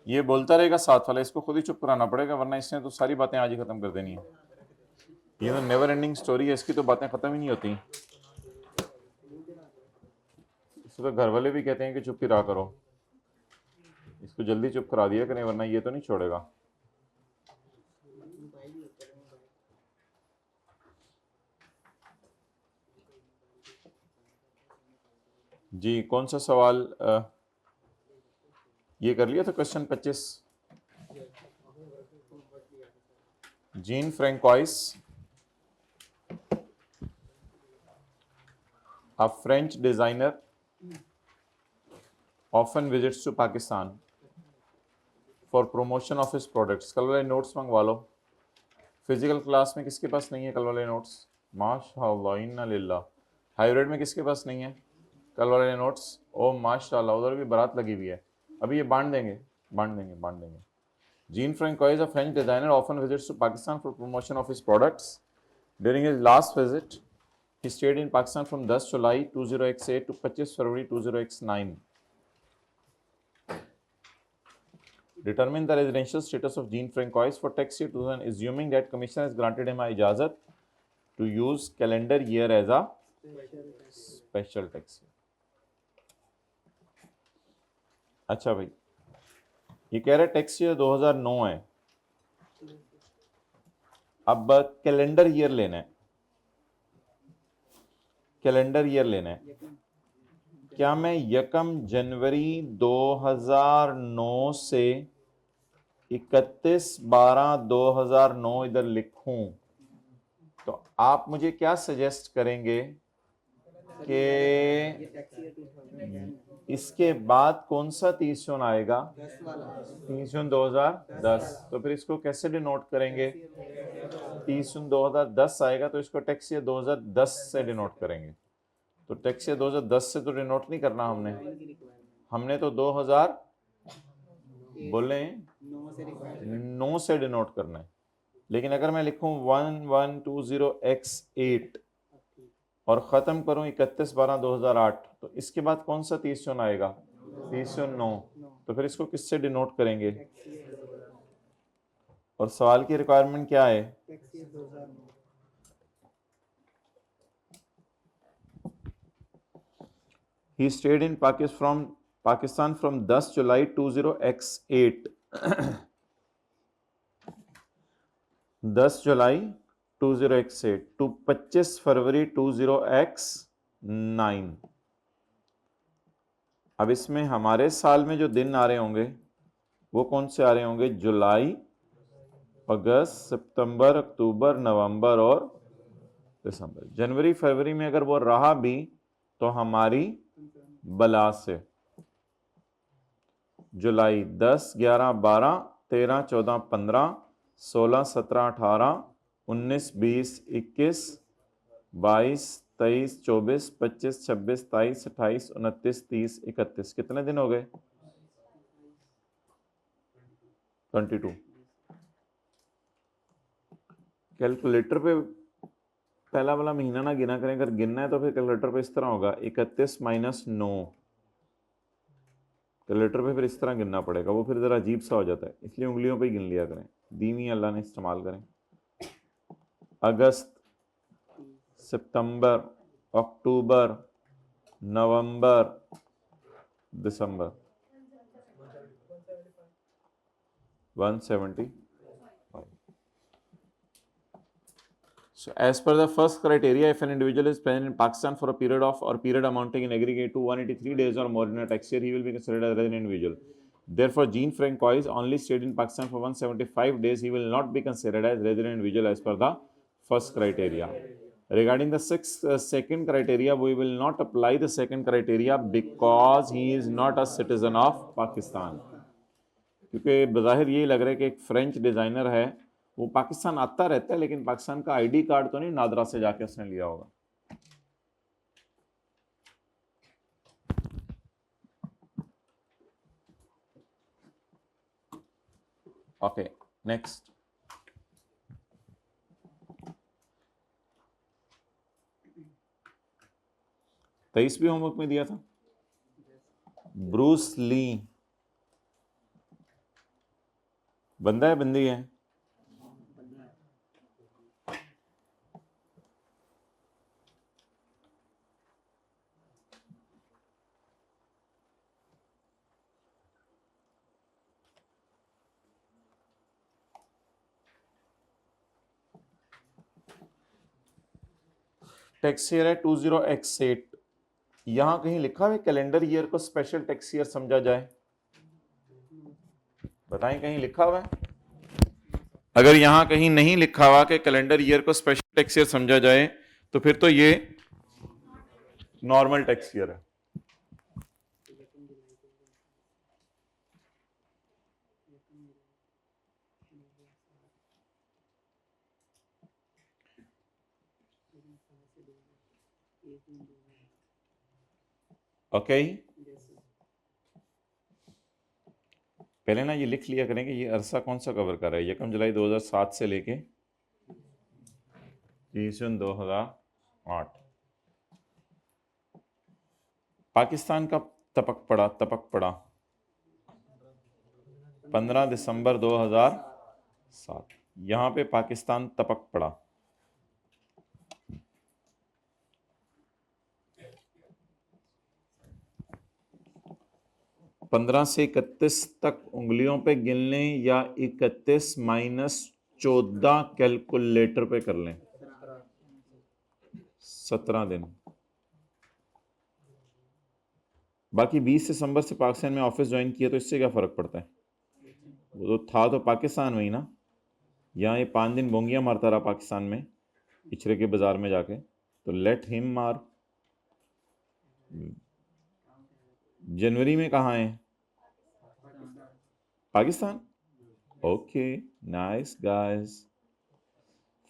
ये बोलता रहेगा साथ वाला, इसको खुद ही चुप कराना पड़ेगा, वरना इसने तो सारी बातें आज ही खत्म कर देनी है। ये तो नेवर एंडिंग स्टोरी है, इसकी तो बातें खत्म ही नहीं होती। इसको तो घर वाले भी कहते हैं कि चुप ही रहा करो, इसको जल्दी चुप करा दिया करें, वरना ये तो नहीं छोड़ेगा। जी कौन सा सवाल ये कर लिया था question 25। Gene François, a French designer, often visits to Pakistan for promotion of his products। कल वाले नोट्स मंगवा लो। फिजिकल क्लास में किसके पास नहीं है कल वाले नोट्स? माशाअल्लाह, इन्ना लिल्लाह। हाइब्रिड में किसके पास नहीं है कल वाले नोट्स? ओ माशाअल्लाह, उधर भी बारात लगी हुई है। अभी ये बांट देंगे, बांट देंगे, बांट देंगे। Jean Francois, a French designer, often visits to Pakistan for promotion of his products. During his last visit, he stayed in Pakistan from 10 July 2008 to 25 February 2009. Determine the residential status of Jean Francois for tax year 2000, assuming that Commission has granted him a ijazat to use calendar year as a special tax year. अच्छा भाई, ये कह रहे tax year 2009 है, अब calendar year लेना है, calendar year लेना है। क्या मैं 1 जनवरी 2009 से 31/12/2009 इधर लिखूं? तो आप मुझे क्या सजेस्ट करेंगे कि इसके बाद कौन सा 30 जून आएगा? 30 जून 2010। तो फिर इसको कैसे डिनोट करेंगे? 30 जून 2010 आएगा तो इसको टैक्स ईयर 2010 से डिनोट करेंगे। तो टैक्स ईयर 2010 से तो डिनोट नहीं करना हमने तो 2000 बोले 9 से डिनोट करना है। लेकिन अगर मैं लिखूं 1120x8 और ख़त्म करूं 31/12/2008, तो इसके बाद कौन सा 30 जून आएगा? 30 जून 9। तो फिर इसको किससे डिनोट करेंगे? और सवाल की रिक्वायरमेंट क्या है? He stayed in Pakistan from 10 July 20x8 10 July 20x8 to 25 February 20x9। अब इसमें हमारे साल में जो दिन आ रहे होंगे वो कौन से आ रहे होंगे? जुलाई, अगस्त, सितंबर, अक्टूबर, नवंबर और दिसंबर। जनवरी फरवरी में अगर वो रहा भी तो हमारी बला से। जुलाई 10, 11, 12, 13, 14, 15, 16, 17, 18, 19, 20, 21, 22, 23, 24, 25, 26, 27, 28, 29, 30, 31। कितने दिन हो गए? 22। कैलकुलेटर पे पहला वाला महीना ना गिना करें, अगर गिनना है तो फिर कैलकुलेटर पे इस तरह होगा 31 - 9। कैलकुलेटर पे फिर इस तरह गिनना पड़ेगा, वो फिर ज़रा अजीब सा हो जाता है, इसलिए उंगलियों पे ही गिन लिया करें। दीनी अल्लाह ने इस्तेमाल करें। अगस्त, सितंबर, अक्टूबर, नवंबर, दिसंबर। 175। So as per the first criteria, if an individual is present in Pakistan for a period of or period amounting in aggregate to 183 days or more in a tax year, he will be considered as an individual. Therefore, Jean Francois only stayed in Pakistan for 175 days. He will not be considered as resident individual as per the first criteria. Regarding the second criteria, we will not apply the second criteria because he is not a citizen of Pakistan. क्योंकि बज़ाहिर यही लग रहा है कि एक French designer है, वो पाकिस्तान आता रहता है लेकिन पाकिस्तान का आईडी कार्ड तो नहीं नादरा से जाके उसने लिया होगा। Okay next. तेईसवीं होमवर्क में दिया था ब्रूस ली। बंदा है बंदी है? टैक्स ईयर है 20X8। यहां कहीं लिखा हुआ है कैलेंडर ईयर को स्पेशल टैक्स ईयर समझा जाए? बताएं, कहीं लिखा हुआ है? अगर यहां कहीं नहीं लिखा हुआ कि कैलेंडर ईयर को स्पेशल टैक्स ईयर समझा जाए तो फिर तो ये नॉर्मल टैक्स ईयर है। ओके, पहले ना ये लिख लिया करें कि ये अरसा कौन सा कवर कर रहा है। 1 जुलाई 2007 से लेके 30 जून 2008। पाकिस्तान का तपक पड़ा 15 दिसंबर 2007। यहां पे पाकिस्तान तपक पड़ा। पंद्रह से 31 तक उंगलियों पे गिन लें या 31 माइनस 14 कैलकुलेटर पे कर लें। 17 दिन। बाकी 20 दिसंबर से पाकिस्तान में ऑफिस ज्वाइन किया तो इससे क्या फर्क पड़ता है? वो तो था तो पाकिस्तान में ही ना। यहाँ ये 5 दिन बोंगियां मारता रहा पाकिस्तान में, इचरे के बाजार में जाके, तो लेट हिम मार। जनवरी में कहाँ है? पाकिस्तान। Okay, nice guys.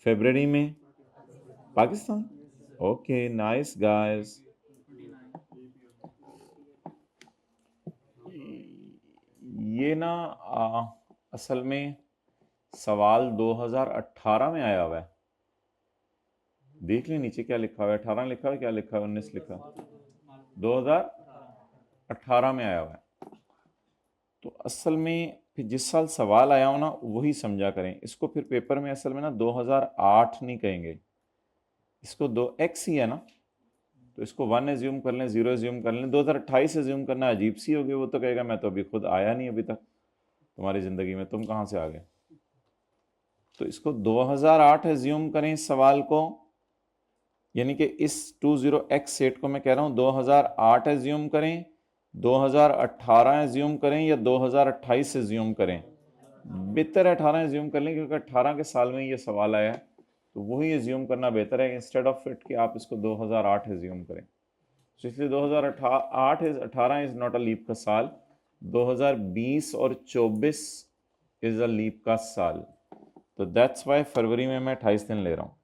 फरवरी में पाकिस्तान। Okay, nice guys. ये ना असल में सवाल 2018 में आया हुआ है। देख लें नीचे क्या लिखा हुआ है। 18 लिखा हुआ है, क्या लिखा है, 19 लिखा है। 2018 में आया हुआ है। तो असल में फिर जिस साल सवाल आया हो ना वही समझा करें इसको। फिर पेपर में असल में ना 2008 नहीं कहेंगे, इसको 2x ही है ना, तो इसको 1 एज्यूम कर लें, 0 एज्यूम कर लें। 2028 एज्यूम करना अजीब सी होगी। वो तो कहेगा मैं तो अभी खुद आया नहीं अभी तक तुम्हारी ज़िंदगी में, तुम कहाँ से आ गए। तो इसको 2008 एज्यूम करें इस सवाल को, यानी कि इस 20X8 को मैं कह रहा हूँ 2008 एज्यूम करें, 2018 एज्यूम करें या 2028 एज्यूम करें। बेहतर है 18 एज्यूम कर लें, क्योंकि 18 के साल में ये सवाल आया है, तो वही एज्यूम करना बेहतर है इंस्टेड ऑफ इट कि आप इसको 2008 एज्यूम करें। तो इसलिए 2018 इज नॉट अ लीप का साल, 2020 और 24 इज अ लीप का साल। तो दैट्स वाई फरवरी में मैं 28 दिन ले रहा हूं।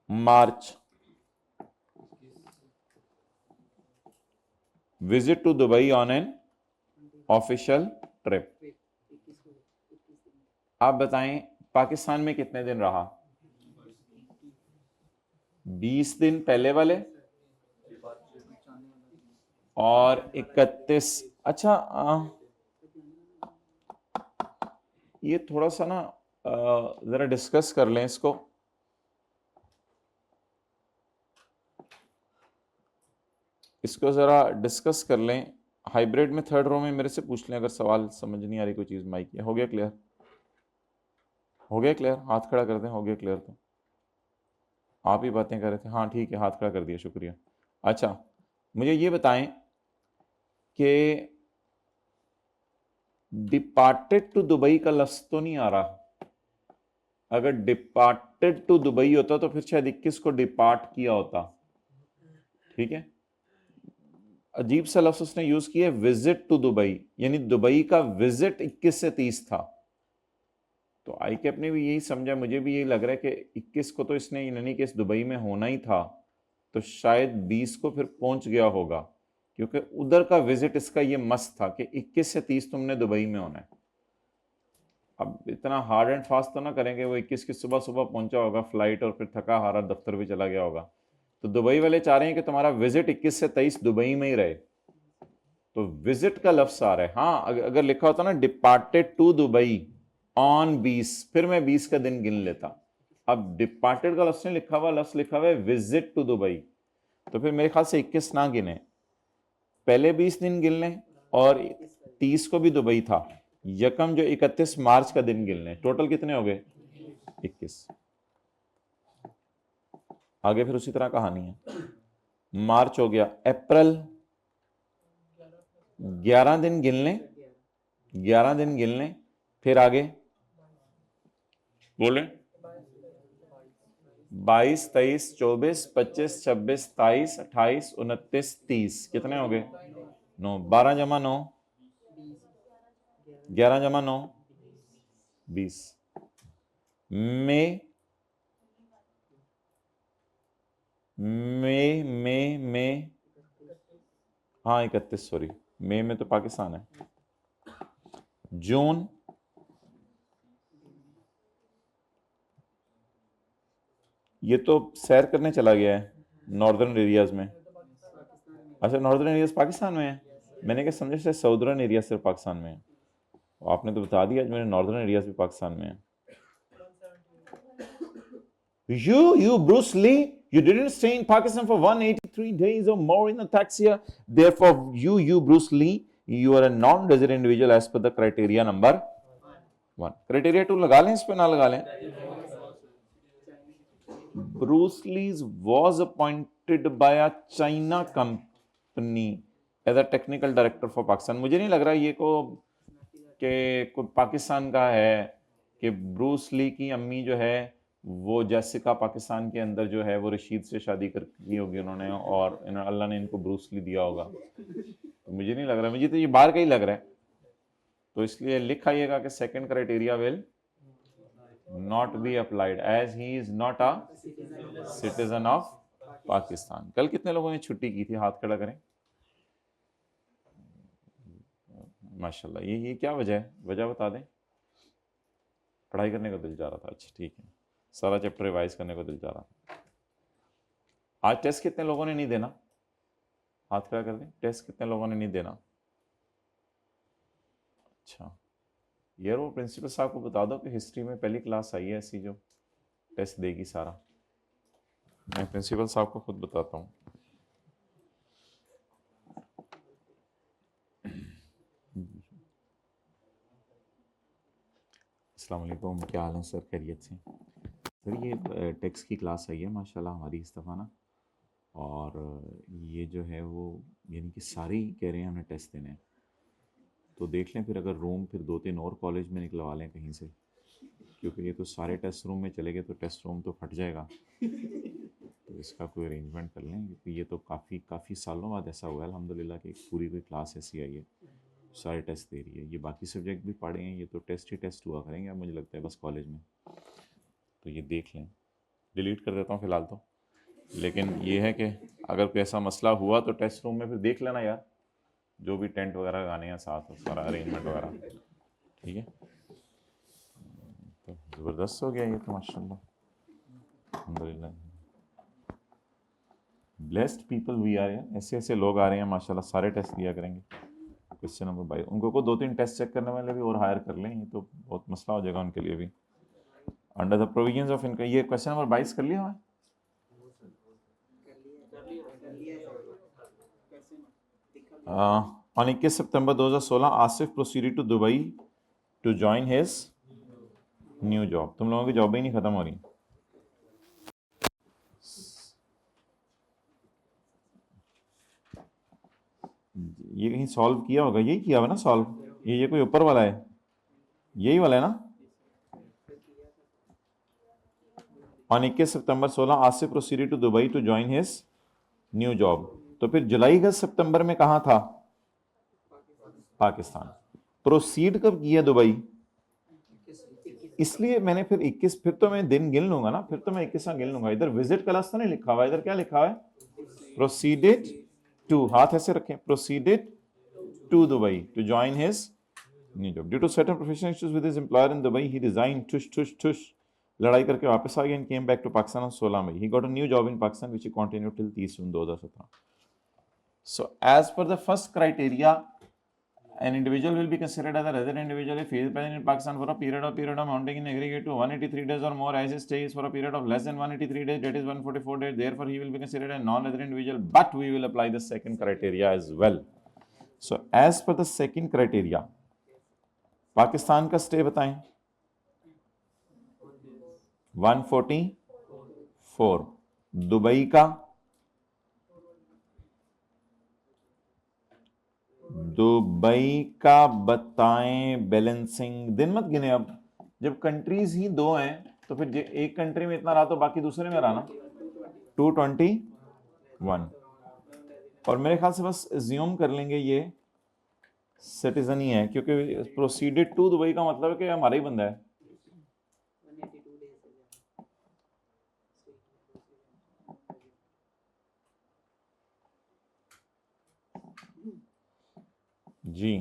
March, visit to Dubai on an official trip. आप बताएं पाकिस्तान में कितने दिन रहा? 20 दिन पहले वाले और 31। अच्छा, ये थोड़ा सा ना जरा डिस्कस कर लें इसको। जरा डिस्कस कर लें। हाइब्रिड में थर्ड रो में मेरे से पूछ लें अगर सवाल समझ नहीं आ रही कोई चीज़। माइक हो गया क्लियर? हो गया क्लियर? हाथ खड़ा कर दें, हो गया क्लियर तो। आप ही बातें कर रहे थे। हाँ ठीक है, हाथ खड़ा कर दिया, शुक्रिया। अच्छा, मुझे ये बताएं कि डिपार्टेड टू दुबई का लफ्ज तो नहीं आ रहा। अगर डिपार्टेड टू दुबई होता तो फिर शायद 21 को डिपार्ट किया होता। ठीक है, अजीब सा लफ्ज उसने यूज किया, विजिट टू दुबई, यानी दुबई का विजिट 21 से 30 था। तो आई कैप ने भी यही समझा, मुझे भी यही लग रहा है कि 21 को तो इसने यानी कि इस दुबई में होना ही था, तो शायद 20 को फिर पहुंच गया होगा, क्योंकि उधर का विजिट इसका ये मस्त था कि 21 से 30 तुमने दुबई में होना है। अब इतना हार्ड एंड फास्ट तो ना करेंगे, वो 21 की सुबह सुबह पहुंचा होगा फ्लाइट और फिर थका हारा दफ्तर भी चला गया होगा। तो दुबई वाले चाह रहे हैं कि तुम्हारा विजिट 21 से 23 दुबई में ही रहे। तो विजिट का लफ्ज आ रहा है। हाँ, अगर लिखा होता ना डिपार्टेड टू दुबई ऑन 20, फिर मैं 20 का दिन गिन लेता। अब डिपार्टेड का लफ्ज नहीं लिखा हुआ, लफ्ज लिखा हुआ है विजिट टू दुबई, तो फिर मेरे ख्याल से 21 ना गिने, पहले 20 दिन गिन लें और 30 को भी दुबई था, यकम जो 31 मार्च का दिन गिन लें, टोटल कितने हो गए 21। आगे फिर उसी तरह कहानी है। मार्च हो गया, अप्रैल 11 दिन गिन लें, 11 दिन गिन लें, फिर आगे बोले 22, 23, 24, 25, 26, 27, 28, 29, 30, कितने हो गए 9, 12 जमा 9, 11 जमा 9, 20। मई हाँ 31, सॉरी मई में तो पाकिस्तान है। जून, ये तो सैर करने चला गया है नॉर्दर्न एरियाज में। अच्छा, नॉर्दर्न एरियाज पाकिस्तान में है, मैंने क्या समझा से साउदर्न एरिया सिर्फ पाकिस्तान में है। आपने तो बता दिया मेरे नॉर्दर्न एरियाज भी पाकिस्तान में है। You Bruce Lee, you didn't stay in Pakistan for 183 days or more in a tax year. Therefore, you Bruce Lee, you are a non-resident individual as per the criteria number 1. Criteria 2 लगा लें, इस पे ना लगा लें। Bruce Lee was appointed by a China company as a technical director for Pakistan. मुझे नहीं लग रहा ये को पाकिस्तान का है कि ब्रूस ली की अम्मी जो है वो जैसिका पाकिस्तान के अंदर जो है वो रशीद से शादी कर की होगी उन्होंने, और अल्लाह ने इनको ब्रूस ली दिया होगा। तो मुझे नहीं लग रहा, मुझे तो ये बाहर का ही लग रहा है। तो इसलिए लिख आइएगा कि second criteria will not be applied as he is not a citizen of Pakistan. कल कितने लोगों ने छुट्टी की थी, हाथ खड़ा करें। माशाल्लाह, ये क्या वजह है, वजह बता दें। पढ़ाई करने को दिल जा रहा था, अच्छा ठीक है, सारा चैप्टर रिवाइज करने को दिल जा रहा था। आज टेस्ट कितने लोगों ने नहीं देना, हाथ खड़ा कर दें। टेस्ट कितने लोगों ने नहीं देना। अच्छा यार, वो प्रिंसिपल साहब को बता दो कि हिस्ट्री में पहली क्लास आई है ऐसी जो टेस्ट देगी सारा। मैं प्रिंसिपल साहब को खुद बताता हूँ। अस्सलाम वालेकुम, क्या हाल है सर, खैरियत से। सर ये टेक्स्ट की क्लास आई है माशाल्लाह हमारी इस दफ़ा ना, और ये जो है वो यानी कि सारे ही कह रहे हैं हमें टेस्ट देने हैं। तो देख लें फिर अगर रूम फिर 2-3 और कॉलेज में निकलवा लें कहीं से, क्योंकि ये तो सारे टेस्ट रूम में चले गए तो टेस्ट रूम तो फट जाएगा। तो इसका कोई अरेंजमेंट कर लें, क्योंकि ये तो काफ़ी सालों बाद ऐसा हुआ है अल्हम्दुलिल्लाह कि पूरी कोई क्लास ऐसी आई है सारे टेस्ट दे रही है। ये बाकी सब्जेक्ट भी पढ़े हैं, ये तो टेस्ट ही टेस्ट हुआ करेंगे अब मुझे लगता है बस कॉलेज में। तो ये देख लें, डिलीट कर देता हूँ फ़िलहाल तो, लेकिन ये है कि अगर कोई ऐसा मसला हुआ तो टेस्ट रूम में फिर देख लेना यार, जो भी टेंट वगैरह लगाने हैं साथ, सारा अरेंजमेंट वगैरह, ठीक है। तो ज़बरदस्त हो गया ये तो माशाल्लाह, अल्हम्दुलिल्लाह। ब्लेस्ड पीपल वी आर यार, ऐसे ऐसे लोग आ रहे हैं माशाल्लाह, सारे टेस्ट दिया करेंगे। क्वेश्चन नंबर 22, उनको को 2-3 टेस्ट चेक करने वाले भी और हायर कर लें, ये तो बहुत मसला हो जाएगा उनके लिए भी। Under the provisions of income, ये क्वेश्चन नंबर 22 कर लिया है। On 21 September 2016 Asif proceeded to Dubai to join his new job. तुम लोगों की जॉब ही नहीं खत्म हो रही। ये कहीं सॉल्व किया होगा, यही किया हुआ ना सॉल्व, ये कोई ऊपर वाला है, यही वाला है ना। On 21 September 16 Asif proceeded to Dubai to join his new job. तो फिर जुलाई अगस्त सितंबर में कहाँ था, पाकिस्तान। प्रोसीड कब किया दुबई, इसलिए मैंने फिर 21, फिर तो मैं दिन गिन लूंगा ना, फिर तो मैं 21 गिन लूंगा। इधर विजिट क्लास तो नहीं लिखा हुआ, इधर क्या लिखा हुआ है, प्रोसीडेड टू, हाथ ऐसे रखें, proceeded to Dubai to join his new job. Due to certain professional issues with his employer in Dubai he resign, ठुश ठुश ठुश, लड़ाई करके वापस आ गया and came back to Pakistan on 16 May. He got a new job in Pakistan which he continued till 30 June 2017। So as per the first criteria, an individual will be considered as a resident individual if he is present in Pakistan for a period amounting in aggregate to 183 days or more, as his stay is for a period of less than 183 days, that is 144 days. Therefore, he will be considered a non-resident individual. But we will apply the second criteria as well. So as per the second criteria, Pakistan का stay बताएं 144, Dubai का बताएं balancing, दिन मत गिने। अब जब countries ही दो हैं तो फिर एक कंट्री में इतना रहा तो बाकी दूसरे में रहा ना, 221। और मेरे ख्याल से बस एज्यूम कर लेंगे ये सिटीजन ही है, क्योंकि प्रोसीडेड टू दुबई का मतलब है कि हमारा ही बंदा है। जी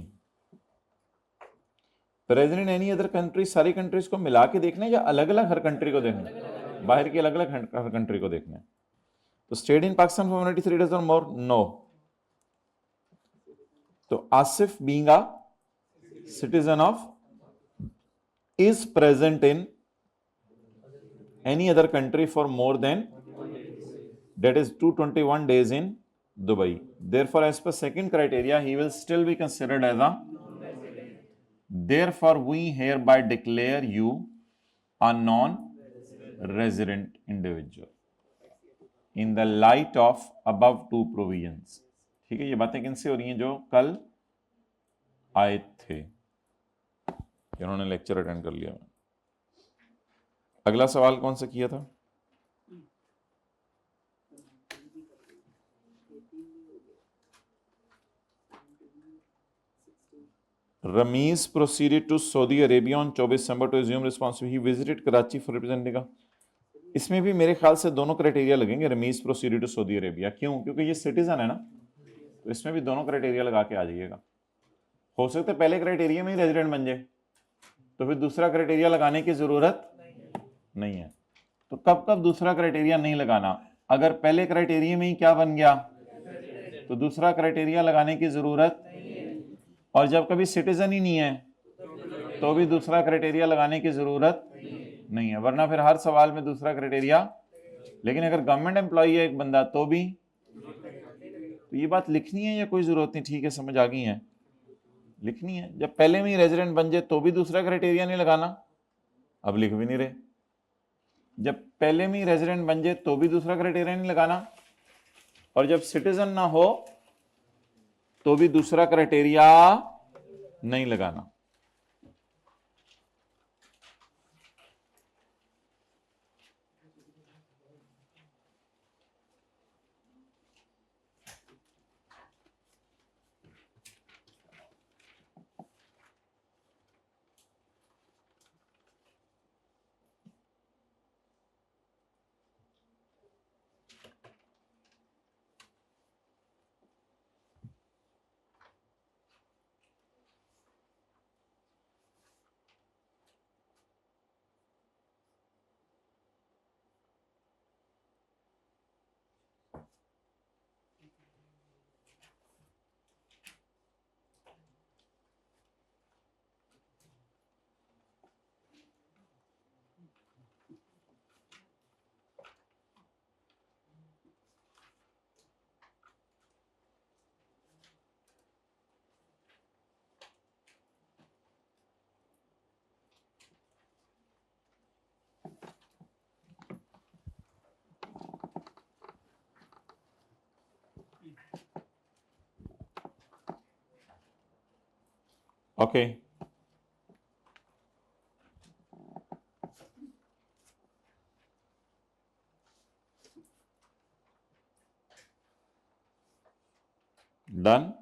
प्रेजेंट एनी अदर कंट्री, सारी कंट्रीज को मिला के देखना है या अलग अलग हर कंट्री को देखना है? बाहर की अलग अलग हर कंट्री को देखना है। तो stayed in Pakistan for 183 days और मोर, नो। तो Asif being a citizen of is present in any other country for more than, that is 221 days in Dubai. Therefore, as per second criteria, he will still be considered as a, therefore we hereby declare you a non-resident individual in the light of above two provisions. ठीक है, ये बातें किनसे हो रही हैं? जो कल आए थे, इन्होंने लेक्चर अटेंड कर लिया। अगला सवाल कौन सा किया था? Rameez proceeded to Saudi Arabia on 24 December to assume responsibility, he visited Karachi for representing. इसमें भी मेरे ख्याल से दोनों क्राइटेरिया लगेंगे, Rameez proceeded to Saudi Arabia. क्यों? क्योंकि ये सिटीजन है ना, तो इसमें भी दोनों क्राइटेरिया लगा के आ जाइएगा। हो सकता है पहले क्राइटेरिया में ही रेजिडेंट बन जाए, तो फिर दूसरा क्राइटेरिया लगाने की जरूरत नहीं है। तो कब कब दूसरा क्राइटेरिया नहीं लगाना? अगर पहले क्राइटेरिया में ही क्या बन गया तो दूसरा क्राइटेरिया लगाने की जरूरत, और जब कभी सिटीजन ही नहीं है तो भी दूसरा क्राइटेरिया लगाने की जरूरत नहीं है, वरना फिर हर सवाल में दूसरा क्राइटेरिया। लेकिन अगर गवर्नमेंट एम्प्लॉई है एक बंदा तो भी, तो ये बात लिखनी है या कोई जरूरत नहीं? ठीक है, समझ आ गई है, लिखनी है। जब पहले में ही रेजिडेंट बन जाए तो भी दूसरा क्राइटेरिया नहीं लगाना, अब लिख भी नहीं रहे। जब पहले में ही रेजिडेंट बन जाए तो भी दूसरा क्राइटेरिया नहीं लगाना, और जब सिटीजन ना हो तो भी दूसरा क्राइटेरिया नहीं लगाना। Okay, done.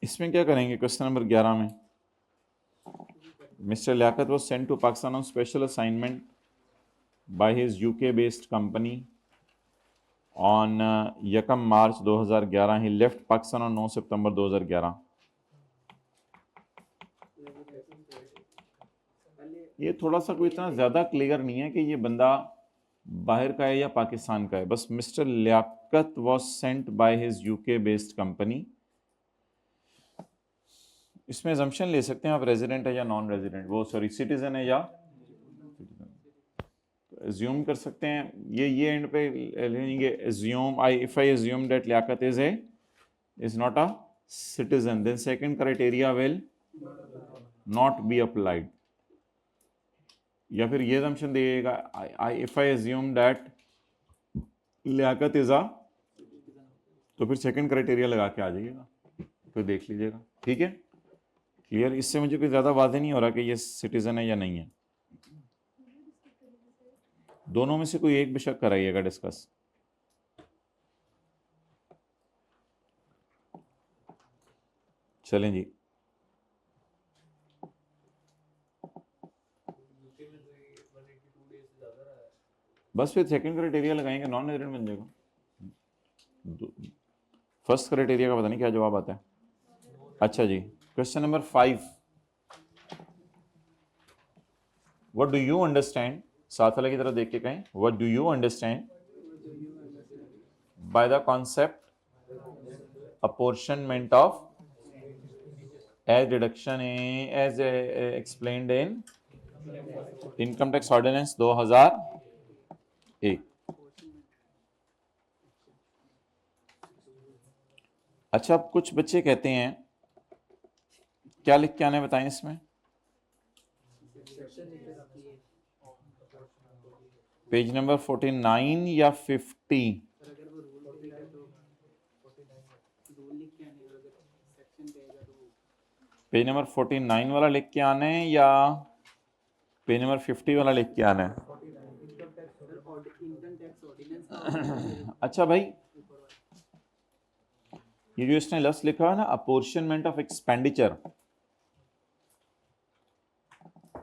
इसमें क्या करेंगे? क्वेश्चन नंबर 11 में, mister Liaquat was sent to Pakistan on special assignment by his UK based company on 1 March 2011. He left Pakistan on 9 सितंबर 2011. ये थोड़ा सा कोई इतना ज़्यादा क्लियर नहीं है कि ये बंदा बाहर का है या पाकिस्तान का है। बस mister Liaquat was sent by his UK based company. इसमें अजम्पशन ले सकते हैं आप, रेजिडेंट है या नॉन रेजिडेंट, वो सॉरी सिटीजन है या एज्यूम कर सकते हैं। ये एंड पे लेंगे assume, if I assume that Liaquat is not a citizen, then second criteria will not be applied। या फिर ये assumption देगा, if I assume that Liaquat is a, तो फिर सेकंड क्राइटेरिया लगा के आ जाइएगा, तो देख लीजिएगा। ठीक है, क्लियर? इससे मुझे कोई ज़्यादा वादे नहीं हो रहा कि ये सिटीजन है या नहीं है। दोनों में से कोई एक बेशक कराइएगा डिस्कस। चलें जी, बस फिर सेकंड क्राइटेरिया लगाएंगे, नॉन रेजिडेंट बन जाएगा। फर्स्ट क्राइटेरिया का पता नहीं क्या जवाब आता है। अच्छा जी, question number 5, what do you understand, साथ वाले की तरफ देख के कहें, what do you understand by the concept apportionment of as deduction as explained in income tax ordinance 2001। अच्छा, अब कुछ बच्चे कहते हैं, क्या लिख के आने बताएं इसमें, पेज नंबर 49 या 50? पेज नंबर 49 वाला लिख के आना है या पेज नंबर 50 वाला लिख के आना है? अच्छा भाई, ये जो इसने लफ्ज लिखा है ना अपॉर्शनमेंट ऑफ एक्सपेंडिचर,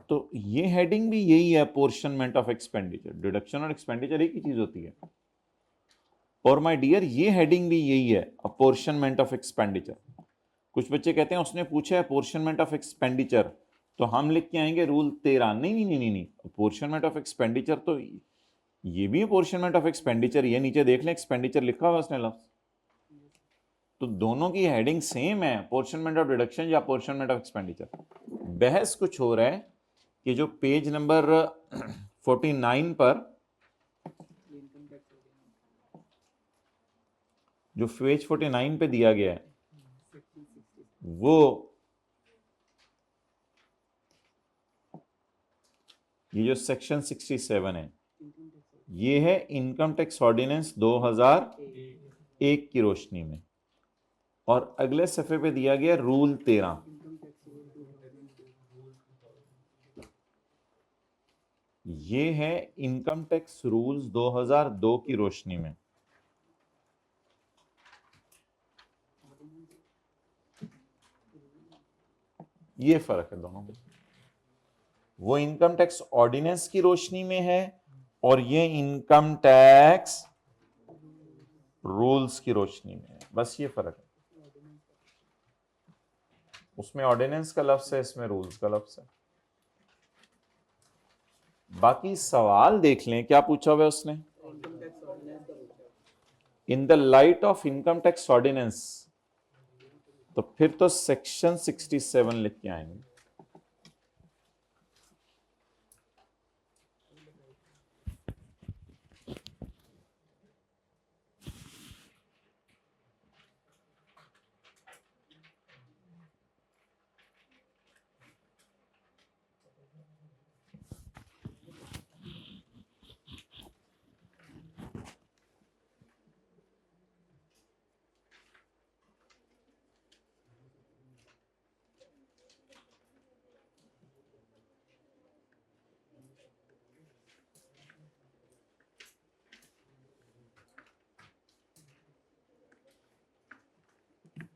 तो ये हेडिंग भी यही है, अपॉर्शनमेंट ऑफ एक्सपेंडिचर। डिडक्शन और एक्सपेंडिचर एक ही चीज होती है। और माय डियर, ये हेडिंग भी यही है, अपॉर्शनमेंट ऑफ एक्सपेंडिचर। कुछ बच्चे कहते हैं उसने पूछा है अपॉर्शनमेंट ऑफ एक्सपेंडिचर, तो हम लिख के आएंगे रूल 13। नहीं नहीं नहीं नहीं, अपॉर्शनमेंट ऑफ एक्सपेंडिचर तो ये भी अपॉर्शनमेंट ऑफ एक्सपेंडिचर, ये नीचे देख लें एक्सपेंडिचर लिखा हुआ उसने लफ्ज, तो दोनों की हेडिंग सेम है, अपॉर्शनमेंट ऑफ डिडक्शन या अपॉर्शनमेंट ऑफ एक्सपेंडिचर। बहस कुछ हो रहा है कि जो पेज नंबर 49 पर, जो पेज 49 पे दिया गया है, वो ये जो सेक्शन 67 है, ये है इनकम टैक्स ऑर्डिनेंस 2001 की रोशनी में, और अगले सफे पे दिया गया रूल 13। ये है इनकम टैक्स रूल्स 2002 की रोशनी में। ये फर्क है दोनों में, वो इनकम टैक्स ऑर्डिनेंस की रोशनी में है और ये इनकम टैक्स रूल्स की रोशनी में है, बस ये फर्क है। उसमें ऑर्डिनेंस का लफ्ज है, इसमें रूल्स का लफ्ज है। बाकी सवाल देख लें क्या पूछा हुआ है उसने, in the light of income tax ordinance, तो फिर तो सेक्शन 67 लिख के आएंगे।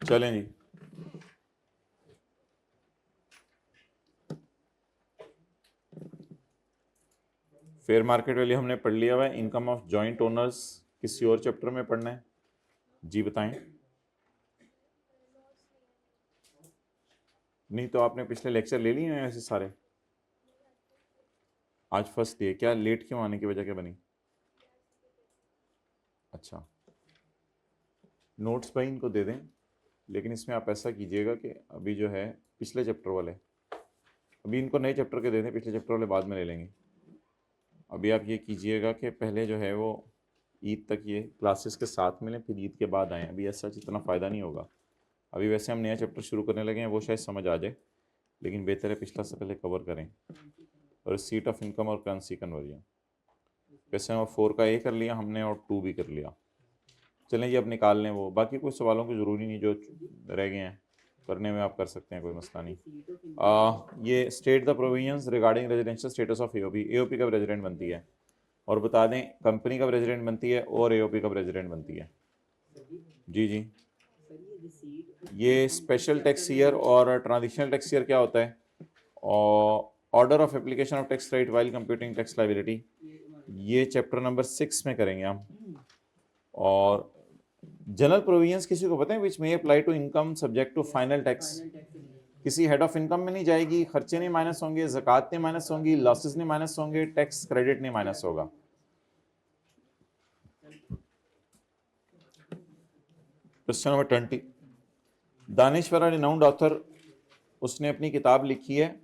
चलें जी, फेयर मार्केट वैल्यू हमने पढ़ लिया हुआ है। इनकम ऑफ जॉइंट ओनर्स किसी और चैप्टर में पढ़ना है? जी बताएं। नहीं तो आपने पिछले लेक्चर ले लिए हैं ऐसे सारे? आज फर्स्ट डे, क्या लेट क्यों आने की वजह क्या बनी? अच्छा, नोट्स भाई इनको दे दें, लेकिन इसमें आप ऐसा कीजिएगा कि अभी जो है पिछले चैप्टर वाले, अभी इनको नए चैप्टर के दे दें, पिछले चैप्टर वाले बाद में ले लेंगे। अभी आप ये कीजिएगा कि पहले जो है वो ईद तक ये क्लासेस के साथ मिलें, फिर ईद के बाद आएँ। अभी ऐसा इतना फ़ायदा नहीं होगा। अभी वैसे हम नया चैप्टर शुरू करने लगे हैं, वो शायद समझ आ जाए, लेकिन बेहतर है पिछला से पहले कवर करें। और सीट ऑफ इनकम और करेंसी कन्वर्जन, वैसे हम 4 का ए कर लिया हमने और 2 भी कर लिया। चलें जी, अब निकाल लें वो, बाकी कोई सवालों की ज़रूरी नहीं, जो रह गए हैं करने में आप कर सकते हैं, कोई मसला नहीं। ये state the provisions regarding residential status of AOP. AOP कब रेजिडेंट बनती है, और बता दें कंपनी कब रेजिडेंट बनती है और एओपी कब रेजिडेंट बनती है। जी जी, ये स्पेशल टैक्स ईयर और ट्रांजिशनल टैक्स ईयर क्या होता है, और order of application of tax right while computing tax liability, ये चैप्टर नंबर 6 में करेंगे हम। और जनरल प्रोविजंस किसी को पता है which may apply to income subject to final tax, किसी हेड ऑफ इनकम में नहीं जाएगी, खर्चे नहीं माइनस होंगे, ज़कात नहीं माइनस होंगी, लॉसेस नहीं माइनस होंगे, टैक्स क्रेडिट नहीं माइनस होगा। क्वेश्चन नंबर 20, दानिशवर रिनाउंड ऑथर, उसने अपनी किताब लिखी है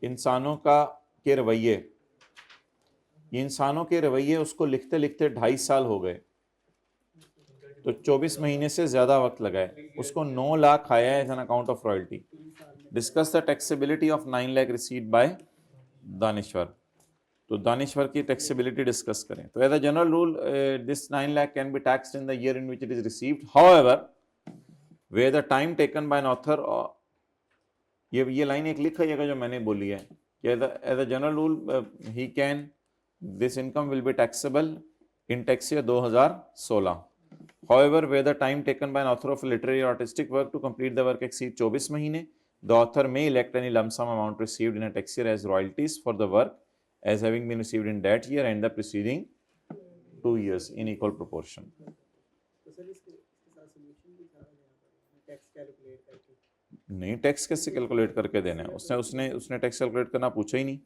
इंसानों का के रवैये। ये इंसानों के रवैये उसको लिखते लिखते 2.5 साल हो गए, तो 24 महीने से ज़्यादा वक्त लगा है। उसको 9 लाख आया है as an account of royalty. Discuss the taxability of 9 lakh received by Danishwar. तो दानिश्वर की टैक्सेबिलिटी डिस्कस करें। तो as a general rule this 9 lakh can be taxed in the year in which it is received, however where the time taken by an author, ये लाइन एक लिखिएगा जो मैंने बोली है कि as a general rule he can, this income will be taxable in tax year 2016। However, where the time taken by an author of literary or artistic work to complete the work exceeds 24 महीने, the author may elect any lump sum amount received in a tax year as royalties for the work as having been received in that year and the preceding 2 years in equal proportion. नहीं, tax कैसे calculate करके देना है, उसने उसने उसने tax calculate करना पूछा ही नहीं,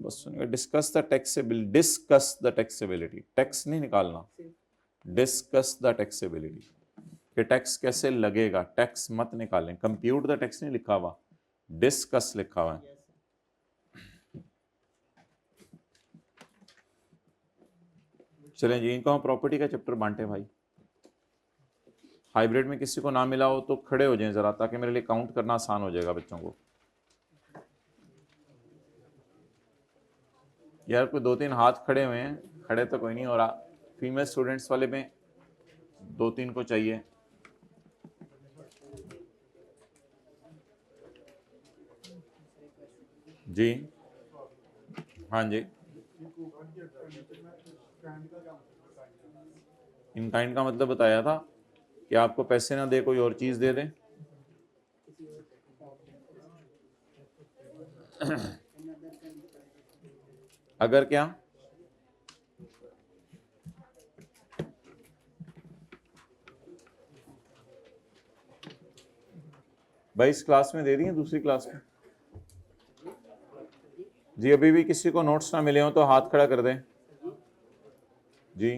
बस discuss the taxability, discuss the taxability, tax नहीं निकालना, डिस्कस द टैक्सेबिलिटी कि टैक्स कैसे लगेगा, टैक्स मत निकालें, कंप्यूट द टैक्स नहीं लिखा हुआ, डिस्कस लिखा हुआ है। चलें जी, इनको हम प्रॉपर्टी का चैप्टर बांटे भाई। हाइब्रिड में किसी को ना मिला हो तो खड़े हो जाएं जरा, ताकि मेरे लिए काउंट करना आसान हो जाएगा बच्चों को। यार कोई 2-3 हाथ खड़े हुए हैं, खड़े तो कोई नहीं हो रहा। फीमेल स्टूडेंट्स वाले में 2-3 को चाहिए। जी हाँ जी, इन काइंड का मतलब बताया था कि आपको पैसे ना दे, कोई और चीज दे दे। अगर क्या, भाई इस क्लास में दे दिए, दूसरी क्लास में जी। अभी भी किसी को नोट्स ना मिले हो तो हाथ खड़ा कर दें जी।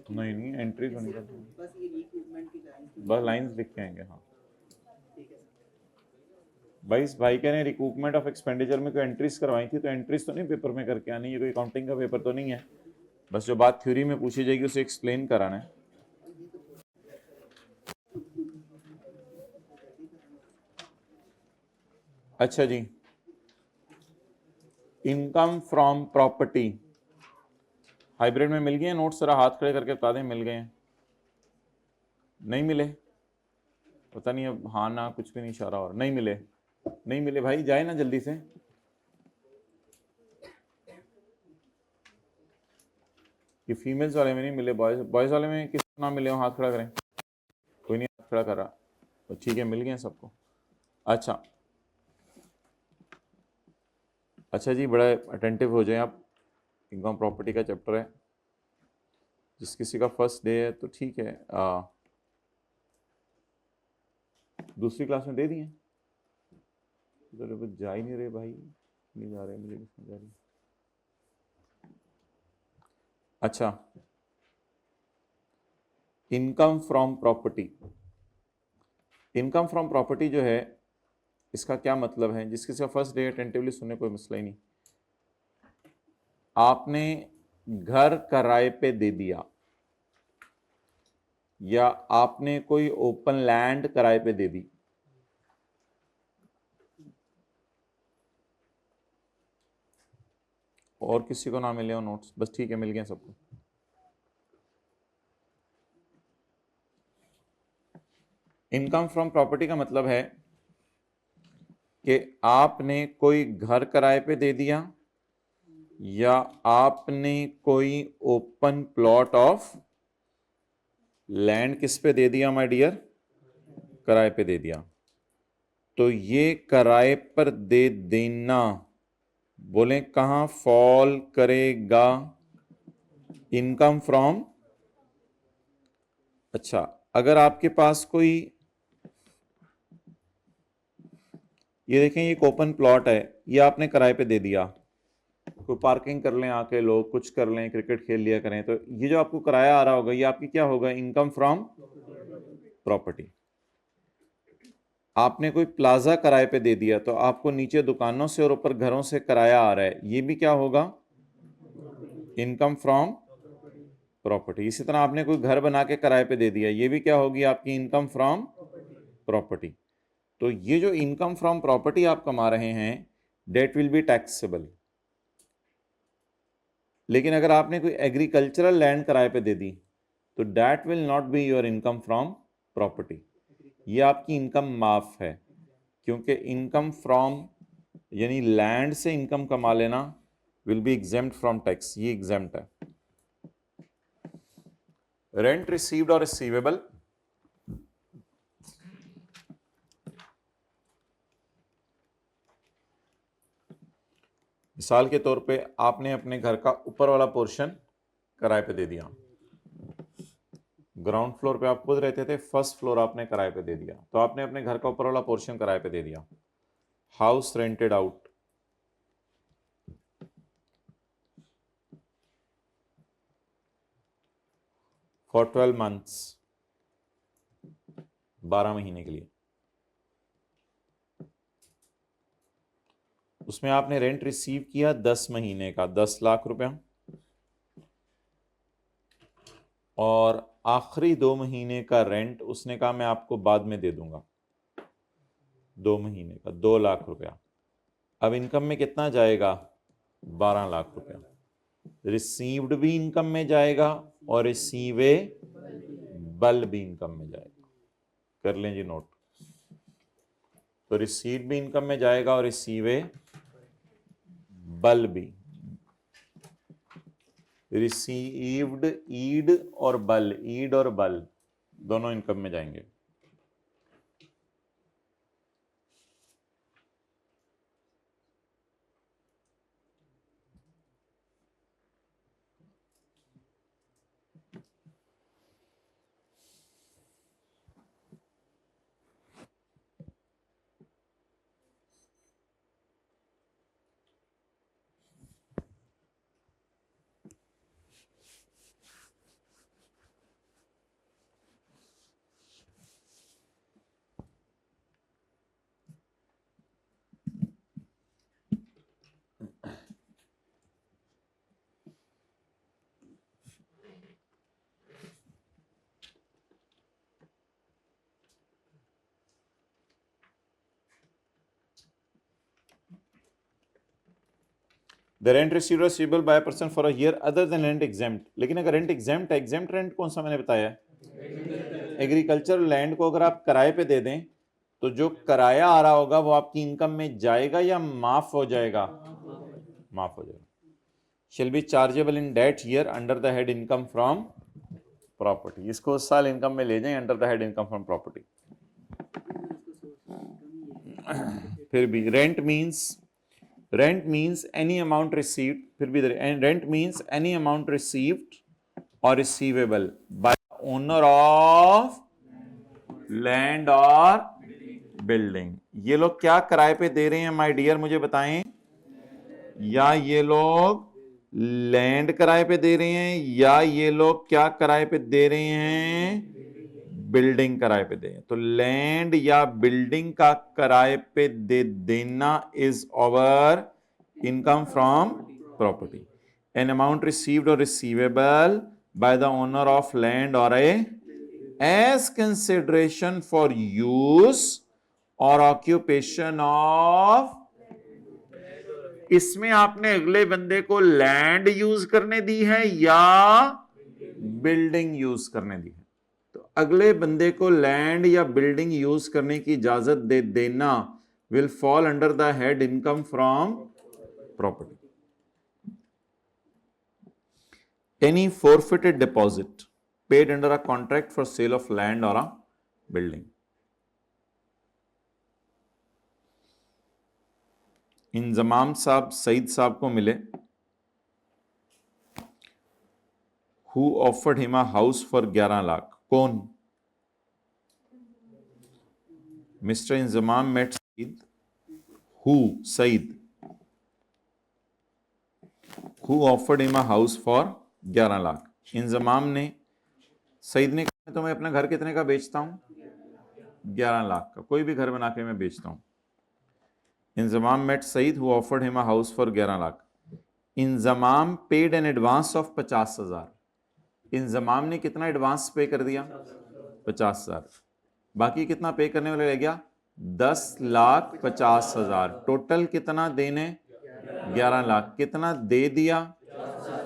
नहीं नहीं, एंट्री तो नहीं करते, बस लाइंस लिख के आएंगे। हाँ भाई, इस भाई के ने रिकूपमेंट ऑफ एक्सपेंडिचर में कोई एंट्रीज करवाई थी, तो एंट्रीज तो नहीं पेपर में करके आनी, ये कोई अकाउंटिंग का पेपर तो नहीं है, बस जो बात थ्योरी में पूछी जाएगी उसे एक्सप्लेन कराना है। अच्छा जी, इनकम फ्रॉम प्रॉपर्टी हाइब्रिड में मिल गए नोट्स, जरा हाथ खड़े करके बता दें मिल गए हैं, नहीं मिले पता नहीं, अब हाँ ना कुछ भी नहीं इशारा, और नहीं मिले, नहीं मिले भाई, जाए ना जल्दी से। ये फीमेल्स वाले में नहीं मिले, बॉयज वाले में किस नाम मिले हो, हाथ खड़ा करें। कोई नहीं हाथ खड़ा कर रहा, तो ठीक है मिल गए सबको। अच्छा अच्छा जी, बड़ा अटेंटिव हो जाए आप, इनकम प्रॉपर्टी का चैप्टर है, जिस किसी का फर्स्ट डे है तो ठीक है। दूसरी क्लास में दे दिए, जा ही नहीं रहे भाई, नहीं जा रहे, मुझे नहीं समझ आ रही। अच्छा, income from property. Income from property जो है, इसका क्या मतलब है? जिस किसी का फर्स्ट डे अटेंटिवली सुनने, कोई मसला ही नहीं। आपने घर किराए पे दे दिया या आपने कोई ओपन लैंड किराए पे दे दी, और किसी को ना मिले हो नोट्स? बस ठीक है, मिल गए सबको। इनकम फ्रॉम प्रॉपर्टी का मतलब है कि आपने कोई घर किराए पे दे दिया या आपने कोई ओपन प्लॉट ऑफ लैंड किस पे दे दिया माय डियर? किराए पे दे दिया। तो ये किराए पर दे देना, बोलें कहां फॉल करेगा? Income from. अच्छा, अगर आपके पास कोई, ये देखें, ये एक ओपन प्लॉट है, ये आपने किराए पे दे दिया, कोई पार्किंग कर लें आके लोग, कुछ कर लें, क्रिकेट खेल लिया करें, तो ये जो आपको किराया आ रहा होगा, ये आपकी क्या होगा? Income from property. आपने कोई प्लाजा किराए पे दे दिया, तो आपको नीचे दुकानों से और ऊपर घरों से किराया आ रहा है, ये भी क्या होगा? Income from property. इसी तरह आपने कोई घर बना के किराए पे दे दिया, ये भी क्या होगी? आपकी इनकम फ्रॉम प्रॉपर्टी। तो ये जो इनकम फ्रॉम प्रॉपर्टी आप कमा रहे हैं, डेट विल बी टैक्सेबल। लेकिन अगर आपने कोई एग्रीकल्चरल लैंड किराए पे दे दी, तो that will not be your income from property, ये आपकी इनकम माफ है, क्योंकि इनकम फ्रॉम यानी लैंड से इनकम कमा लेना will be exempt from tax, ये एग्जेम्प्ट है। रेंट रिसीव्ड और रिसीवेबल, मिसाल के तौर पे आपने अपने घर का ऊपर वाला पोर्शन किराए पे दे दिया, ग्राउंड फ्लोर पे आप खुद रहते थे, फर्स्ट फ्लोर आपने किराए पे दे दिया, तो आपने अपने घर का ऊपर वाला पोर्शन किराए पे दे दिया। House rented out, for 12 months, 12 महीने के लिए। उसमें आपने रेंट रिसीव किया 10 महीने का, 10 लाख रुपया, और आखिरी 2 महीने का रेंट उसने कहा मैं आपको बाद में दे दूंगा, 2 महीने का 2 लाख रुपया। अब इनकम में कितना जाएगा? 12 लाख रुपया। रिसीव्ड भी इनकम में जाएगा और रिसीवेबल भी इनकम में जाएगा। कर लें जी नोट। तो रिसीव भी इनकम में जाएगा और रिसीवेबल भी। रिसीव्ड, ईड और बल, ईड और बल दोनों इनकम में जाएंगे। The rent received receivable by person for a year other than rent exempt. लेकिन अगर रेंट एग्जेम्प्ट है, एग्जेम्प्ट रेंट कौन सा मैंने बताया? एग्रीकल्चर लैंड को अगर आप किराए पे दे दें, तो जो किराया आ रहा होगा वो आपकी इनकम में जाएगा या माफ हो जाएगा? माफ हो जाएगा। Shall be chargeable in that year under the head income from property. इसको उस साल इनकम में ले जाएं under the head income from property. फिर भी rent means any amount received, फिर भी rent means any amount received और receivable by owner of land और बिल्डिंग। ये लोग क्या किराए पे दे रहे हैं माय डियर, मुझे बताएं? या ये लोग लैंड किराए पे दे रहे हैं, या ये लोग क्या किराए पे दे रहे हैं? बिल्डिंग किराए पे दे। तो लैंड या बिल्डिंग का किराए पे दे देना is over income from property. An amount received और receivable by the owner of land or as consideration for use or occupation of. इसमें आपने अगले बंदे को लैंड यूज करने दी है या बिल्डिंग यूज करने दी है? तो अगले बंदे को लैंड या बिल्डिंग यूज करने की इजाजत दे देना will fall under the head income from property. Any forfeited deposit paid under a contract for sale of land or a building. Inzamam साहब सईद साहब को मिले, who offered him a house for 11 lakh. कौन? Mister Inzamam met Saeed, who Said, who offered him a house for 11 lakh. Inzamam ने, सईद ने कहा तो मैं अपना घर कितने का बेचता हूं? 11 लाख का। कोई भी घर बना के मैं बेचता हूं। Inzamam met Said who offered him a house for 11 lakh. Inzamam paid an advance of 50,000। Inzamam ने कितना एडवांस पे कर दिया? 50,000। बाकी कितना पे करने वाले रह गया? 10,50,000। टोटल कितना देने? 11 लाख। कितना दे दिया?